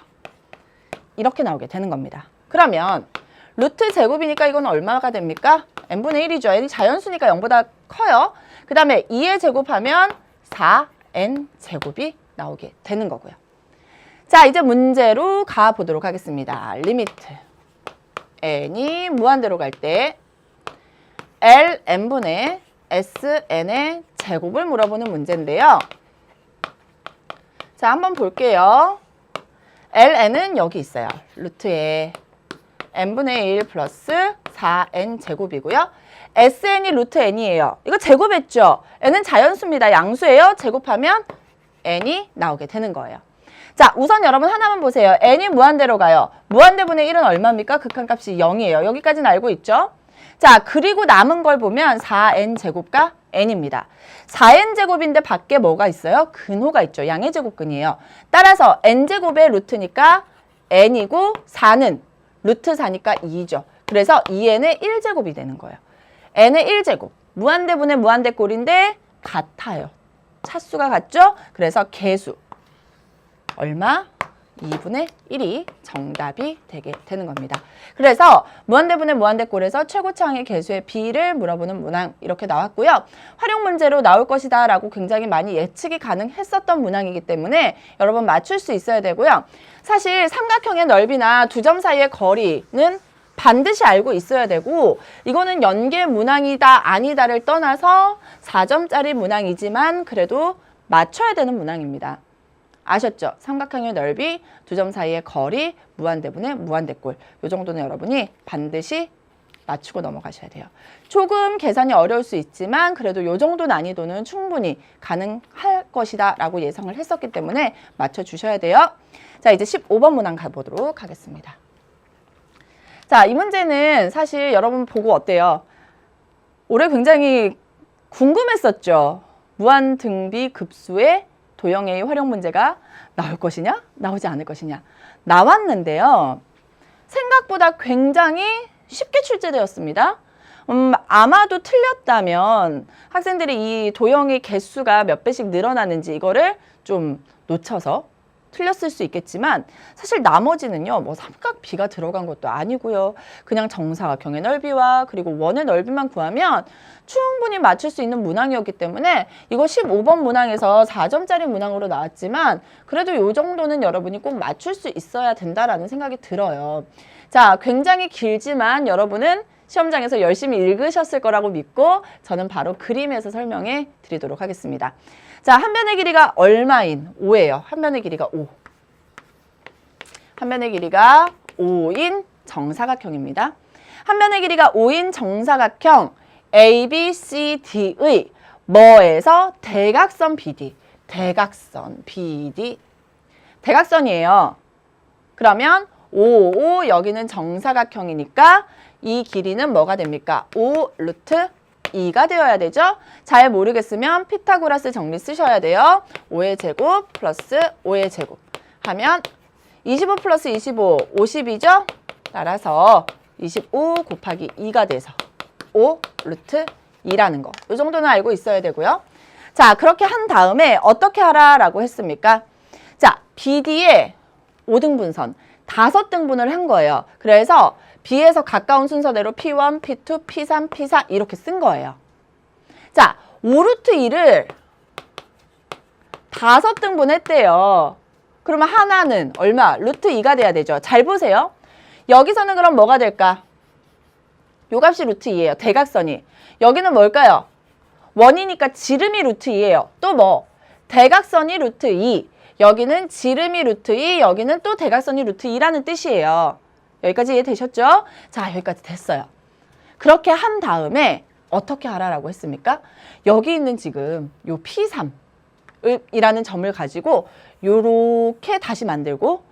이렇게 나오게 되는 겁니다. 그러면 루트 제곱이니까 이건 얼마가 됩니까? n분의 1이죠. n이 자연수니까 0보다 커요. 그 다음에 2의 제곱하면 4n 제곱이 나오게 되는 거고요. 자, 이제 문제로 가보도록 하겠습니다. 리미트 n이 무한대로 갈 때 ln분의 sn의 제곱을 물어보는 문제인데요. 자, 한번 볼게요. ln은 여기 있어요. 루트에 n분의 1 플러스 4n 제곱이고요. sn이 루트 n이에요. 이거 제곱했죠? n은 자연수입니다. 양수예요. 제곱하면 n이 나오게 되는 거예요. 자, 우선 여러분 하나만 보세요. n이 무한대로 가요. 무한대분의 1은 얼마입니까? 극한값이 0이에요. 여기까지는 알고 있죠? 자, 그리고 남은 걸 보면 4n 제곱과 n입니다. 4n 제곱인데 밖에 뭐가 있어요? 근호가 있죠. 양의 제곱근이에요. 따라서 n 제곱의 루트니까 n이고 4는 루트 4니까 2죠. 그래서 2n의 1제곱이 되는 거예요. n의 1제곱. 무한대분의 무한대꼴인데 같아요. 차수가 같죠? 그래서 개수. 얼마? 2분의 1이 정답이 되게 되는 겁니다. 그래서 무한대분의 무한대꼴에서 최고차항의 개수의 비를 물어보는 문항 이렇게 나왔고요. 활용 문제로 나올 것이다 라고 굉장히 많이 예측이 가능했었던 문항이기 때문에 여러분 맞출 수 있어야 되고요. 사실 삼각형의 넓이나 두 점 사이의 거리는 반드시 알고 있어야 되고 이거는 연계 문항이다 아니다를 떠나서 4점짜리 문항이지만 그래도 맞춰야 되는 문항입니다. 아셨죠? 삼각형의 넓이, 두 점 사이의 거리, 무한대분의 무한대꼴. 이 정도는 여러분이 반드시 맞추고 넘어가셔야 돼요. 조금 계산이 어려울 수 있지만 그래도 이 정도 난이도는 충분히 가능할 것이다 라고 예상을 했었기 때문에 맞춰주셔야 돼요. 자, 이제 15번 문항 가보도록 하겠습니다. 자, 이 문제는 사실 여러분 보고 어때요? 올해 굉장히 궁금했었죠. 무한등비 급수의 도형 A 활용 문제가 나올 것이냐? 나오지 않을 것이냐? 나왔는데요. 생각보다 굉장히 쉽게 출제되었습니다. 아마도 틀렸다면 학생들이 이 도형의 개수가 몇 배씩 늘어나는지 이거를 좀 놓쳐서 틀렸을 수 있겠지만 사실 나머지는요. 뭐 삼각비가 들어간 것도 아니고요. 그냥 정사각형의 넓이와 그리고 원의 넓이만 구하면 충분히 맞출 수 있는 문항이었기 때문에 이거 15번 문항에서 4점짜리 문항으로 나왔지만 그래도 이 정도는 여러분이 꼭 맞출 수 있어야 된다라는 생각이 들어요. 자, 굉장히 길지만 여러분은 시험장에서 열심히 읽으셨을 거라고 믿고 저는 바로 그림에서 설명해 드리도록 하겠습니다. 자, 한 변의 길이가 얼마인 5예요. 한 변의 길이가 5. 한 변의 길이가 5인 정사각형입니다. 한 변의 길이가 5인 정사각형 ABCD의 뭐에서 대각선 BD. 대각선 BD. 대각선이에요. 그러면 5, 5 여기는 정사각형이니까 이 길이는 뭐가 됩니까? 5 루트 2가 되어야 되죠? 잘 모르겠으면 피타고라스 정리 쓰셔야 돼요. 5의 제곱 플러스 5의 제곱 하면 25 플러스 25, 50이죠? 따라서 25 곱하기 2가 돼서 5 루트 2라는 거. 이 정도는 알고 있어야 되고요. 자, 그렇게 한 다음에 어떻게 하라라고 했습니까? 자, BD의 5등분선. 5등분을 한 거예요. 그래서 B에서 가까운 순서대로 P1, P2, P3, P4 이렇게 쓴 거예요. 자, 5루트 2를 5등분 했대요. 그러면 하나는 얼마? 루트 2가 돼야 되죠. 잘 보세요. 여기서는 그럼 뭐가 될까? 요 값이 루트 2예요. 대각선이. 여기는 뭘까요? 원이니까 지름이 루트 2예요. 또 뭐? 대각선이 루트 2. 여기는 지름이 루트 2, 여기는 또 대각선이 루트 2라는 뜻이에요. 여기까지 이해되셨죠? 자, 여기까지 됐어요. 그렇게 한 다음에 어떻게 하라라고 했습니까? 여기 있는 지금 요 P3이라는 점을 가지고 요렇게 다시 만들고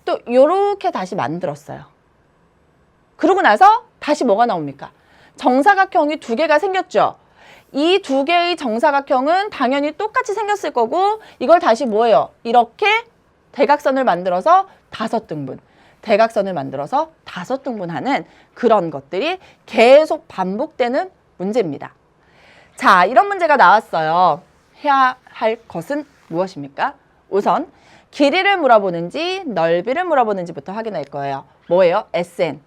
또 요렇게 다시 만들었어요. 그러고 나서 다시 뭐가 나옵니까? 정사각형이 2개가 생겼죠? 이 2개의 정사각형은 당연히 똑같이 생겼을 거고 이걸 다시 뭐예요? 이렇게 대각선을 만들어서 5등분, 대각선을 만들어서 5등분하는 그런 것들이 계속 반복되는 문제입니다. 자, 이런 문제가 나왔어요. 해야 할 것은 무엇입니까? 우선 길이를 물어보는지 넓이를 물어보는지부터 확인할 거예요. 뭐예요? SN,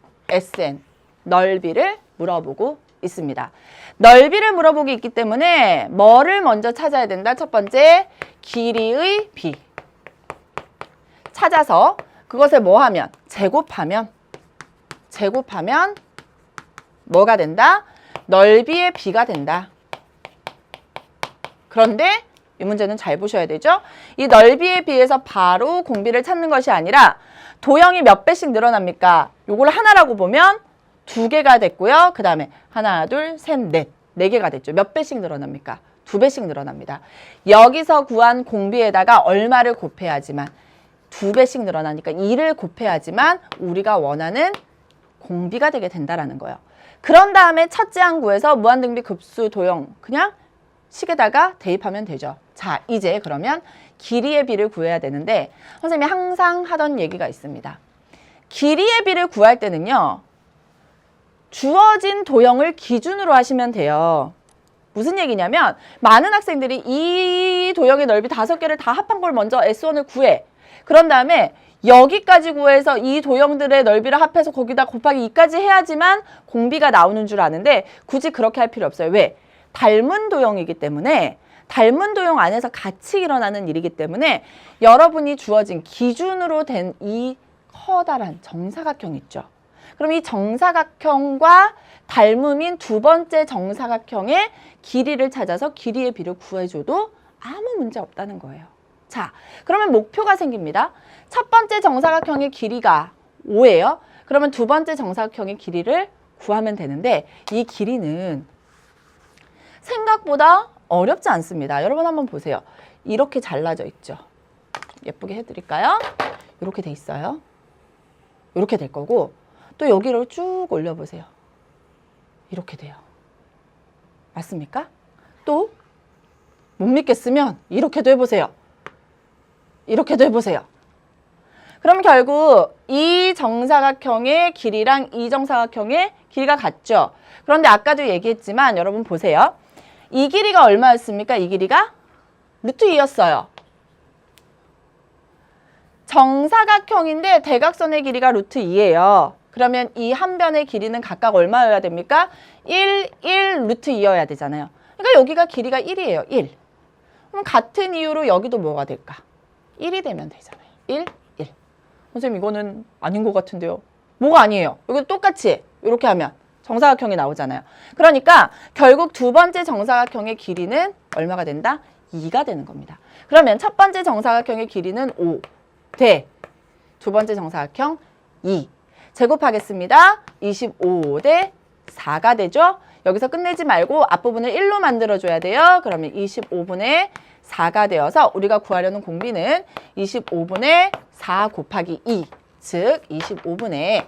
넓이를 물어보고 있습니다. 넓이를 물어보기 있기 때문에 뭐를 먼저 찾아야 된다? 첫 번째, 길이의 B. 찾아서 그것을 뭐 하면? 제곱하면 뭐가 된다? 넓이의 B가 된다. 그런데 이 문제는 잘 보셔야 되죠? 이 넓이에 비해서 바로 공비를 찾는 것이 아니라 도형이 몇 배씩 늘어납니까? 요걸 하나라고 보면 2개가 됐고요. 그 다음에 하나, 둘, 셋, 넷. 4개가 됐죠. 몇 배씩 늘어납니까? 2배씩 늘어납니다. 여기서 구한 공비에다가 얼마를 곱해야지만 2배씩 늘어나니까 2를 곱해야지만 우리가 원하는 공비가 되게 된다라는 거예요. 그런 다음에 첫째 항구에서 무한등비 급수 도형 그냥 식에다가 대입하면 되죠. 자, 이제 그러면 길이의 비를 구해야 되는데 선생님이 항상 하던 얘기가 있습니다. 길이의 비를 구할 때는요. 주어진 도형을 기준으로 하시면 돼요. 무슨 얘기냐면 많은 학생들이 이 도형의 넓이 5개를 다 합한 걸 먼저 S1을 구해. 그런 다음에 여기까지 구해서 이 도형들의 넓이를 합해서 거기다 곱하기 2까지 해야지만 공비가 나오는 줄 아는데 굳이 그렇게 할 필요 없어요. 왜? 닮은 도형이기 때문에 닮은 도형 안에서 같이 일어나는 일이기 때문에 여러분이 주어진 기준으로 된 이 커다란 정사각형 있죠. 그럼 이 정사각형과 닮음인 두 번째 정사각형의 길이를 찾아서 길이의 비를 구해줘도 아무 문제 없다는 거예요. 자, 그러면 목표가 생깁니다. 첫 번째 정사각형의 길이가 5예요. 그러면 두 번째 정사각형의 길이를 구하면 되는데 이 길이는 생각보다 어렵지 않습니다. 여러분 한번 보세요. 이렇게 잘라져 있죠. 예쁘게 해드릴까요? 이렇게 돼 있어요. 이렇게 될 거고 또 여기를 쭉 올려보세요. 이렇게 돼요. 맞습니까? 또 못 믿겠으면 이렇게도 해보세요. 이렇게도 해보세요. 그럼 결국 이 정사각형의 길이랑 이 정사각형의 길이가 같죠? 그런데 아까도 얘기했지만 여러분 보세요. 이 길이가 얼마였습니까? 이 길이가 루트 2였어요. 정사각형인데 대각선의 길이가 루트 2예요. 그러면 이 한 변의 길이는 각각 얼마여야 됩니까? 1, 1, 루트 2여야 되잖아요. 그러니까 여기가 길이가 1이에요. 1. 그럼 같은 이유로 여기도 뭐가 될까? 1이 되면 되잖아요. 1, 1. 선생님 이거는 아닌 것 같은데요. 뭐가 아니에요? 여기도 똑같이 이렇게 하면 정사각형이 나오잖아요. 그러니까 결국 두 번째 정사각형의 길이는 얼마가 된다? 2가 되는 겁니다. 그러면 첫 번째 정사각형의 길이는 5 대 두 번째 정사각형 2 제곱하겠습니다. 25 대 4가 되죠. 여기서 끝내지 말고 앞부분을 1로 만들어줘야 돼요. 그러면 25분의 4가 되어서 우리가 구하려는 공비는 25분의 4 곱하기 2, 즉 25분의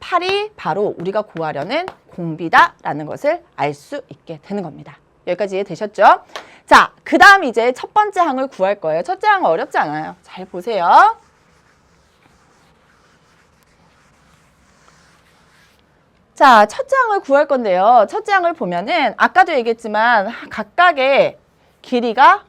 8이 바로 우리가 구하려는 공비다라는 것을 알 수 있게 되는 겁니다. 여기까지 이해되셨죠? 자, 그 다음 이제 첫 번째 항을 구할 거예요. 첫째 항은 어렵지 않아요. 잘 보세요. 자, 첫째 항을 구할 건데요. 첫째 항을 보면은 아까도 얘기했지만 각각의 길이가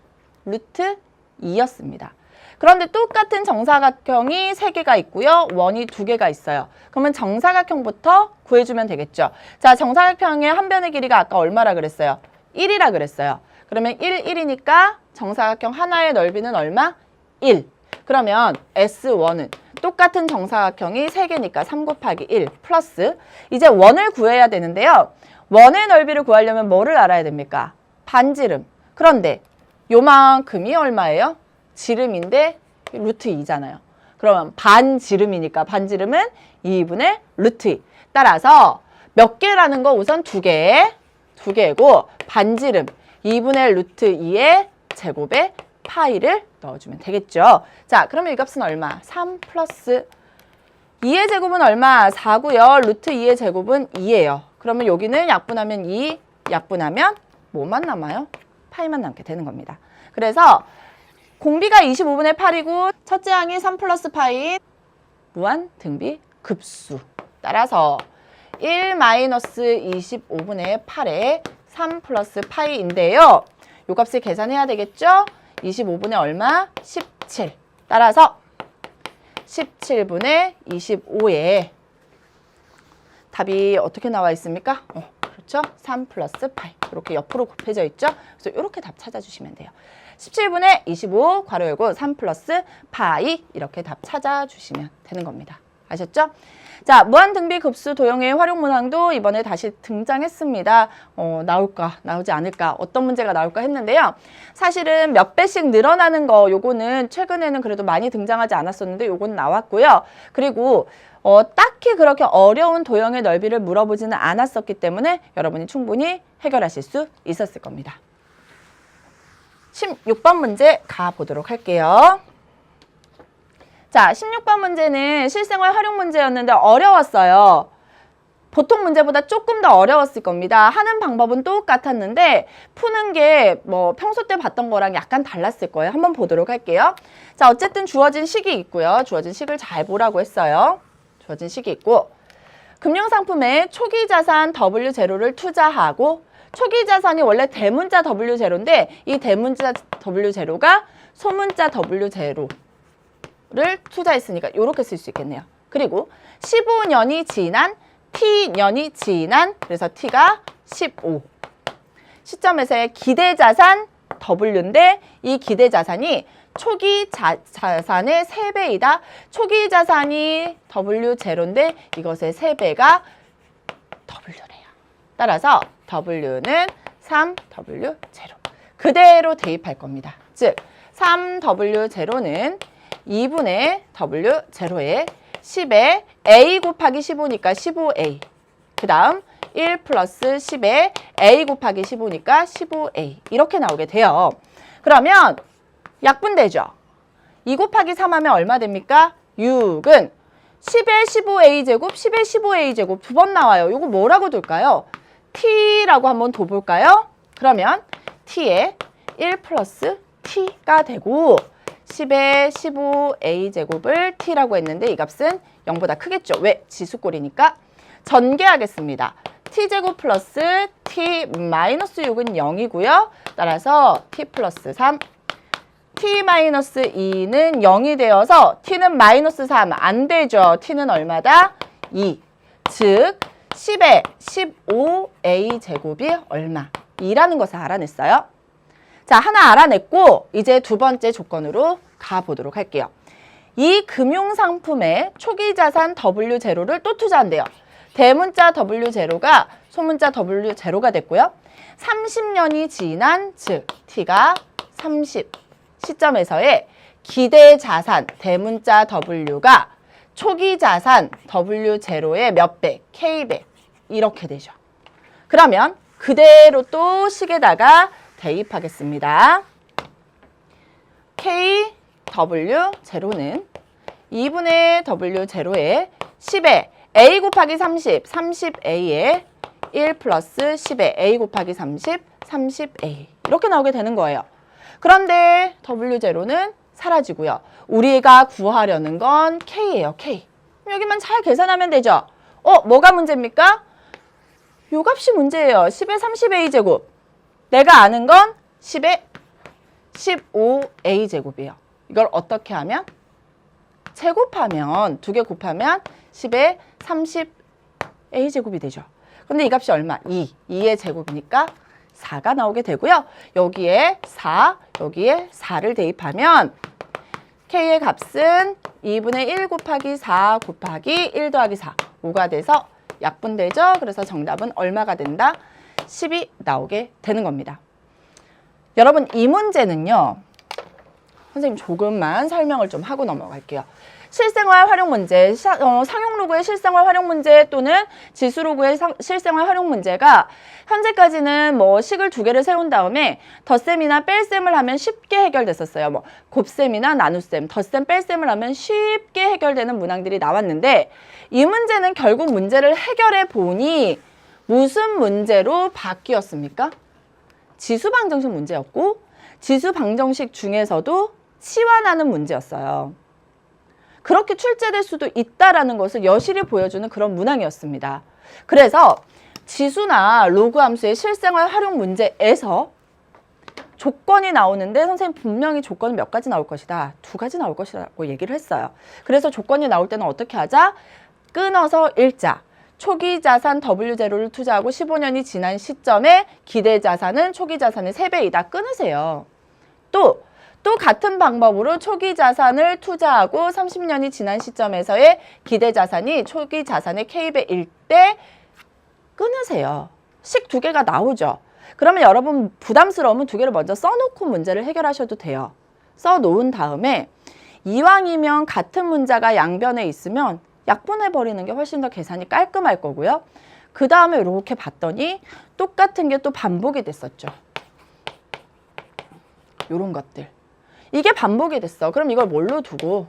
루트 2였습니다. 그런데 똑같은 정사각형이 3개가 있고요. 원이 2개가 있어요. 그러면 정사각형부터 구해주면 되겠죠. 자, 정사각형의 한 변의 길이가 아까 얼마라 그랬어요? 1이라 그랬어요. 그러면 1이니까 정사각형 하나의 넓이는 얼마? 1. 그러면 S1은 똑같은 정사각형이 3개니까 3 곱하기 1 플러스 이제 원을 구해야 되는데요. 원의 넓이를 구하려면 뭐를 알아야 됩니까? 반지름. 그런데 요만큼이 얼마예요? 지름인데 루트 2잖아요. 그러면 반지름이니까 반지름은 2분의 루트 2. 따라서 몇 개라는 거 우선 2개. 2개고 반지름 2분의 루트 2의 제곱에 파이를 넣어주면 되겠죠. 자, 그러면 이 값은 얼마? 3 플러스 2의 제곱은 얼마? 4고요. 루트 2의 제곱은 2예요. 그러면 여기는 약분하면 2, 약분하면 뭐만 남아요? 파이만 남게 되는 겁니다. 그래서 공비가 25분의 8이고 첫째 항이 3 플러스 파이인 무한 등비 급수. 따라서 1 마이너스 25분의 8에 3 플러스 파이인데요. 요 값을 계산해야 되겠죠? 25분의 얼마? 17. 따라서 17분의 25에 답이 어떻게 나와 있습니까? 그렇죠? 3 플러스 파이. 이렇게 옆으로 곱해져 있죠? 그래서 이렇게 답 찾아주시면 돼요. 17분의 25 괄호 열고 3 플러스 파이 이렇게 답 찾아주시면 되는 겁니다. 아셨죠? 자, 무한등비 급수 도형의 활용 문항도 이번에 다시 등장했습니다. 나올까, 나오지 않을까, 어떤 문제가 나올까 했는데요. 사실은 몇 배씩 늘어나는 거, 요거는 최근에는 그래도 많이 등장하지 않았었는데 요건 나왔고요. 그리고 딱히 그렇게 어려운 도형의 넓이를 물어보지는 않았었기 때문에 여러분이 충분히 해결하실 수 있었을 겁니다. 16번 문제 가보도록 할게요. 자, 16번 문제는 실생활 활용 문제였는데 어려웠어요. 보통 문제보다 조금 더 어려웠을 겁니다. 하는 방법은 똑같았는데 푸는 게 뭐 평소 때 봤던 거랑 약간 달랐을 거예요. 한번 보도록 할게요. 자, 어쨌든 주어진 식이 있고요. 주어진 식을 잘 보라고 했어요. 주어진 식이 있고 금융상품에 초기자산 W0를 투자하고 초기자산이 원래 대문자 W0인데 이 대문자 W0가 소문자 W0를 투자했으니까 이렇게 쓸 수 있겠네요. 그리고 15년이 지난 T년이 지난 그래서 T가 15 시점에서의 기대자산 W인데 이 기대자산이 초기 자산의 3배이다. 초기 자산이 W0인데 이것의 3배가 W래요. 따라서 W는 3W0. 그대로 대입할 겁니다. 즉 3W0는 2분의 W0에 10에 A 곱하기 15니까 15A. 그 다음 1 플러스 10에 A 곱하기 15니까 15A. 이렇게 나오게 돼요. 그러면 약분되죠. 2 곱하기 3 하면 얼마 됩니까? 6은 10에 15A 제곱, 10에 15A 제곱 두 번 나와요. 이거 뭐라고 둘까요? T라고 한번 둬볼까요? 그러면 T에 1 플러스 T가 되고 10에 15A 제곱을 T라고 했는데 이 값은 0보다 크겠죠. 왜? 지수꼴이니까. 전개하겠습니다. T제곱 플러스 T 마이너스 6은 0이고요. 따라서 T 플러스 3. T 마이너스 2는 0이 되어서 T는 마이너스 3 안 되죠. T는 얼마다? 2. 즉 10에 15A 제곱이 얼마? 2라는 것을 알아냈어요. 자, 하나 알아냈고 이제 두 번째 조건으로 가보도록 할게요. 이 금융상품에 초기자산 W0를 또 투자한대요. 대문자 W0가 소문자 W0가 됐고요. 30년이 지난 즉 T가 30 시점에서의 기대자산 대문자 W가 초기자산 W0의 몇 배? K배. 이렇게 되죠. 그러면 그대로 또 식에다가 대입하겠습니다. KW0는 2분의 W0에 10에 A 곱하기 30, 30A에 1 플러스 10에 A 곱하기 30, 30A 이렇게 나오게 되는 거예요. 그런데 W0는 사라지고요. 우리가 구하려는 건 K예요. K. 여기만 잘 계산하면 되죠. 뭐가 문제입니까? 요 값이 문제예요. 10에 30A 제곱. 내가 아는 건 10에 15A 제곱이에요. 이걸 어떻게 하면? 제곱하면, 2개 곱하면 10의 30a제곱이 되죠. 근데 이 값이 얼마? 2의 제곱이니까 4가 나오게 되고요. 여기에 4, 여기에 4를 대입하면 k의 값은 2분의 1 곱하기 4 곱하기 1 더하기 4, 5가 돼서 약분되죠. 그래서 정답은 얼마가 된다? 10이 나오게 되는 겁니다. 여러분, 이 문제는요. 선생님 조금만 설명을 좀 하고 넘어갈게요. 실생활 활용 문제, 상용로그의 실생활 활용 문제 또는 지수로그의 실생활 활용 문제가 현재까지는 뭐 식을 2개를 세운 다음에 덧셈이나 뺄셈을 하면 쉽게 해결됐었어요. 뭐 곱셈이나 나눗셈, 덧셈, 뺄셈을 하면 쉽게 해결되는 문항들이 나왔는데 이 문제는 결국 문제를 해결해 보니 무슨 문제로 바뀌었습니까? 지수 방정식 문제였고 지수 방정식 중에서도 치환하는 문제였어요. 그렇게 출제될 수도 있다라는 것을 여실히 보여주는 그런 문항이었습니다. 그래서 지수나 로그 함수의 실생활 활용 문제에서 조건이 나오는데 선생님 분명히 조건은 몇 가지 나올 것이다. 2가지 나올 것이라고 얘기를 했어요. 그래서 조건이 나올 때는 어떻게 하자? 끊어서 읽자. 초기 자산 W0를 투자하고 15년이 지난 시점에 기대 자산은 초기 자산의 3배이다. 끊으세요. 또 같은 방법으로 초기 자산을 투자하고 30년이 지난 시점에서의 기대 자산이 초기 자산의 K배 1대 끊으세요. 식 2개가 나오죠. 그러면 여러분 부담스러우면 2개를 먼저 써놓고 문제를 해결하셔도 돼요. 써놓은 다음에 이왕이면 같은 문자가 양변에 있으면 약분해버리는 게 훨씬 더 계산이 깔끔할 거고요. 그 다음에 이렇게 봤더니 똑같은 게 또 반복이 됐었죠. 요런 것들. 이게 반복이 됐어. 그럼 이걸 뭘로 두고?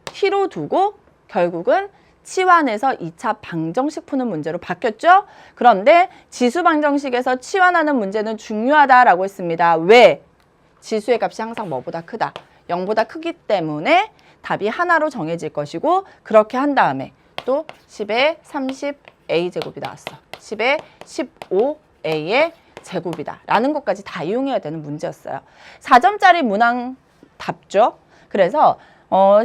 t로 두고 결국은 치환해서 2차 방정식 푸는 문제로 바뀌었죠. 그런데 지수 방정식에서 치환하는 문제는 중요하다라고 했습니다. 왜? 지수의 값이 항상 뭐보다 크다? 0보다 크기 때문에 답이 하나로 정해질 것이고 그렇게 한 다음에 또 10의 30a제곱이 나왔어. 10의 15a의 제곱이다 라는 것까지 다 이용해야 되는 문제였어요. 4점짜리 문항 답죠. 그래서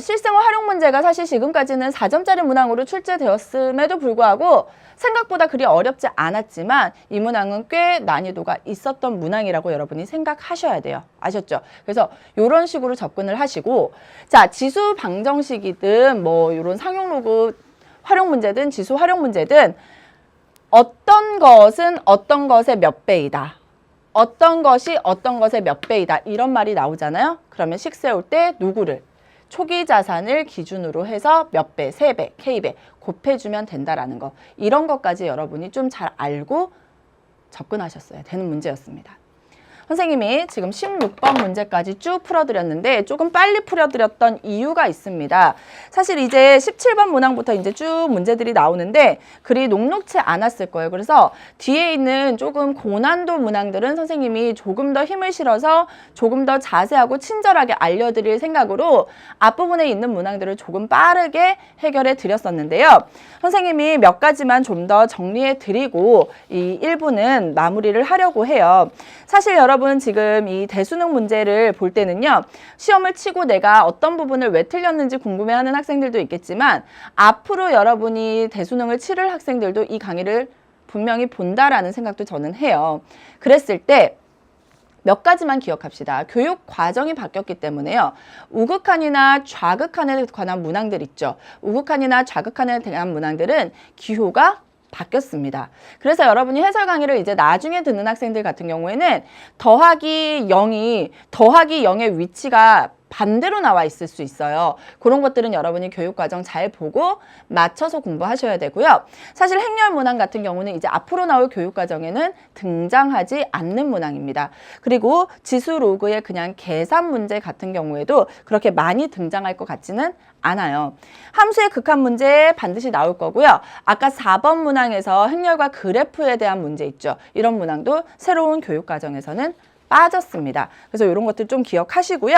실생활 활용 문제가 사실 지금까지는 4점짜리 문항으로 출제되었음에도 불구하고 생각보다 그리 어렵지 않았지만 이 문항은 꽤 난이도가 있었던 문항이라고 여러분이 생각하셔야 돼요. 아셨죠? 그래서 이런 식으로 접근을 하시고 자, 지수 방정식이든 뭐 이런 상용로그 활용 문제든 지수 활용 문제든 어떤 것은 어떤 것의 몇 배이다. 어떤 것이 어떤 것의 몇 배이다. 이런 말이 나오잖아요. 그러면 식 세울 때 누구를? 초기 자산을 기준으로 해서 몇 배, 3배, K배 곱해주면 된다라는 거. 이런 것까지 여러분이 좀 잘 알고 접근하셨어야 되는 문제였습니다. 선생님이 지금 16번 문제까지 쭉 풀어드렸는데 조금 빨리 풀어드렸던 이유가 있습니다. 사실 이제 17번 문항부터 이제 쭉 문제들이 나오는데 그리 녹록치 않았을 거예요. 그래서 뒤에 있는 조금 고난도 문항들은 선생님이 조금 더 힘을 실어서 조금 더 자세하고 친절하게 알려드릴 생각으로 앞부분에 있는 문항들을 조금 빠르게 해결해 드렸었는데요. 선생님이 몇 가지만 좀 더 정리해 드리고 이 1부는 마무리를 하려고 해요. 사실 여러분 지금 이 대수능 문제를 볼 때는요. 시험을 치고 내가 어떤 부분을 왜 틀렸는지 궁금해하는 학생들도 있겠지만 앞으로 여러분이 대수능을 치를 학생들도 이 강의를 분명히 본다라는 생각도 저는 해요. 그랬을 때 몇 가지만 기억합시다. 교육 과정이 바뀌었기 때문에요. 우극한이나 좌극한에 관한 문항들 있죠. 우극한이나 좌극한에 대한 문항들은 기호가 바뀌었습니다. 그래서 여러분이 해설 강의를 이제 나중에 듣는 학생들 같은 경우에는 더하기 0의 위치가 반대로 나와 있을 수 있어요. 그런 것들은 여러분이 교육과정 잘 보고 맞춰서 공부하셔야 되고요. 사실 행렬 문항 같은 경우는 이제 앞으로 나올 교육과정에는 등장하지 않는 문항입니다. 그리고 지수 로그의 그냥 계산 문제 같은 경우에도 그렇게 많이 등장할 것 같지는 않아요. 함수의 극한 문제 반드시 나올 거고요. 아까 4번 문항에서 행렬과 그래프에 대한 문제 있죠. 이런 문항도 새로운 교육과정에서는 빠졌습니다. 그래서 이런 것들 좀 기억하시고요.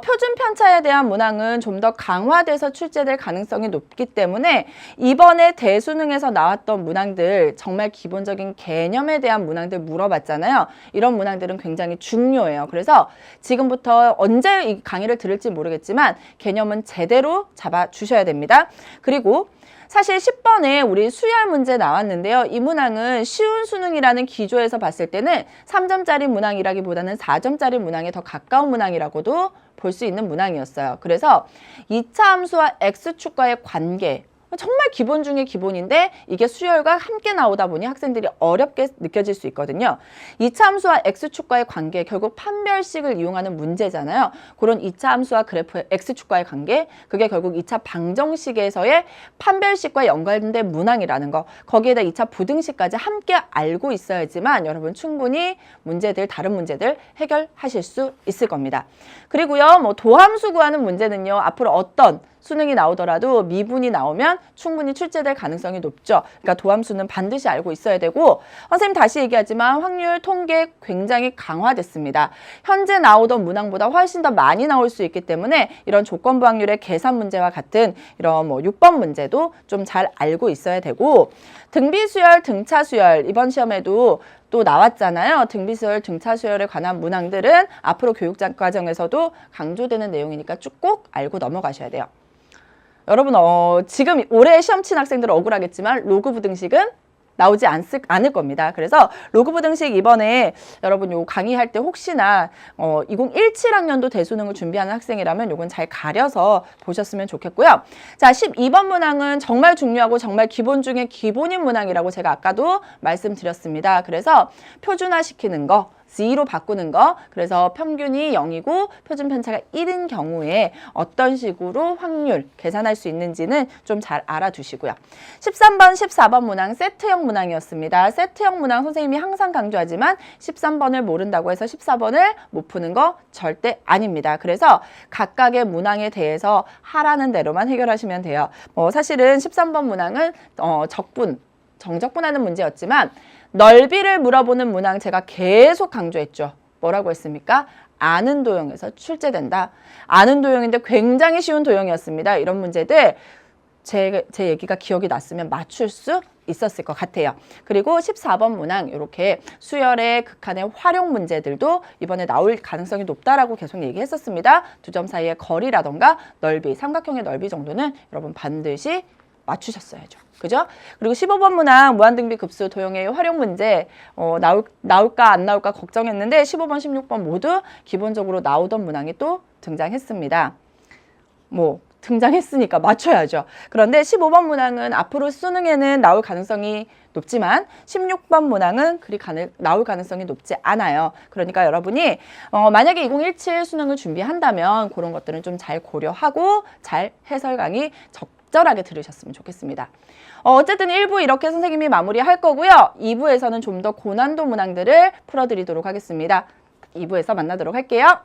표준 편차에 대한 문항은 좀 더 강화돼서 출제될 가능성이 높기 때문에 이번에 대수능에서 나왔던 문항들, 정말 기본적인 개념에 대한 문항들 물어봤잖아요. 이런 문항들은 굉장히 중요해요. 그래서 지금부터 언제 이 강의를 들을지 모르겠지만 개념은 제대로 잡아주셔야 됩니다. 그리고 사실 10번에 우리 수열 문제 나왔는데요. 이 문항은 쉬운 수능이라는 기조에서 봤을 때는 3점짜리 문항이라기보다는 4점짜리 문항에 더 가까운 문항이라고도 볼 수 있는 문항이었어요. 그래서 2차 함수와 x축과의 관계, 정말 기본 중에 기본인데 이게 수열과 함께 나오다 보니 학생들이 어렵게 느껴질 수 있거든요. 2차 함수와 x축과의 관계, 결국 판별식을 이용하는 문제잖아요. 그런 2차 함수와 그래프의 x축과의 관계, 그게 결국 2차 방정식에서의 판별식과 연관된 문항이라는 거, 거기에다 2차 부등식까지 함께 알고 있어야지만 여러분 충분히 문제들, 다른 문제들 해결하실 수 있을 겁니다. 그리고요, 뭐 도함수 구하는 문제는요, 앞으로 어떤 수능이 나오더라도 미분이 나오면 충분히 출제될 가능성이 높죠. 그러니까 도함수는 반드시 알고 있어야 되고, 선생님 다시 얘기하지만 확률 통계 굉장히 강화됐습니다. 현재 나오던 문항보다 훨씬 더 많이 나올 수 있기 때문에 이런 조건부 확률의 계산 문제와 같은 이런 뭐 6번 문제도 좀 잘 알고 있어야 되고, 등비수열, 등차수열 이번 시험에도 또 나왔잖아요. 등비수열, 등차수열에 관한 문항들은 앞으로 교육과정에서도 강조되는 내용이니까 쭉 꼭 알고 넘어가셔야 돼요. 여러분 지금 올해 시험 친 학생들은 억울하겠지만 로그 부등식은 나오지 않을 겁니다. 그래서 로그 부등식 이번에 여러분 요 강의할 때 혹시나 2017학년도 대수능을 준비하는 학생이라면 요건 잘 가려서 보셨으면 좋겠고요. 자, 12번 문항은 정말 중요하고 정말 기본 중에 기본인 문항이라고 제가 아까도 말씀드렸습니다. 그래서 표준화시키는 거, 0로 바꾸는 거, 그래서 평균이 0이고 표준 편차가 1인 경우에 어떤 식으로 확률 계산할 수 있는지는 좀 잘 알아두시고요. 13번, 14번 문항 세트형 문항이었습니다. 세트형 문항 선생님이 항상 강조하지만 13번을 모른다고 해서 14번을 못 푸는 거 절대 아닙니다. 그래서 각각의 문항에 대해서 하라는 대로만 해결하시면 돼요. 사실은 13번 문항은 정적분하는 문제였지만 넓이를 물어보는 문항 제가 계속 강조했죠. 뭐라고 했습니까? 아는 도형에서 출제된다. 아는 도형인데 굉장히 쉬운 도형이었습니다. 이런 문제들 제 얘기가 기억이 났으면 맞출 수 있었을 것 같아요. 그리고 14번 문항 이렇게 수열의 극한의 활용 문제들도 이번에 나올 가능성이 높다라고 계속 얘기했었습니다. 두 점 사이의 거리라던가 넓이, 삼각형의 넓이 정도는 여러분 반드시 맞추셨어야죠. 그죠? 그리고 15번 문항 무한등비 급수 도형의 활용 문제 나올까 안 나올까 걱정했는데 15번, 16번 모두 기본적으로 나오던 문항이 또 등장했습니다. 등장했으니까 맞춰야죠. 그런데 15번 문항은 앞으로 수능에는 나올 가능성이 높지만 16번 문항은 그리 나올 가능성이 높지 않아요. 그러니까 여러분이 만약에 2017 수능을 준비한다면 그런 것들은 좀 잘 고려하고 잘 해설 강의 적절하게 들으셨으면 좋겠습니다. 어쨌든 1부 이렇게 선생님이 마무리할 거고요. 2부에서는 좀 더 고난도 문항들을 풀어드리도록 하겠습니다. 2부에서 만나도록 할게요.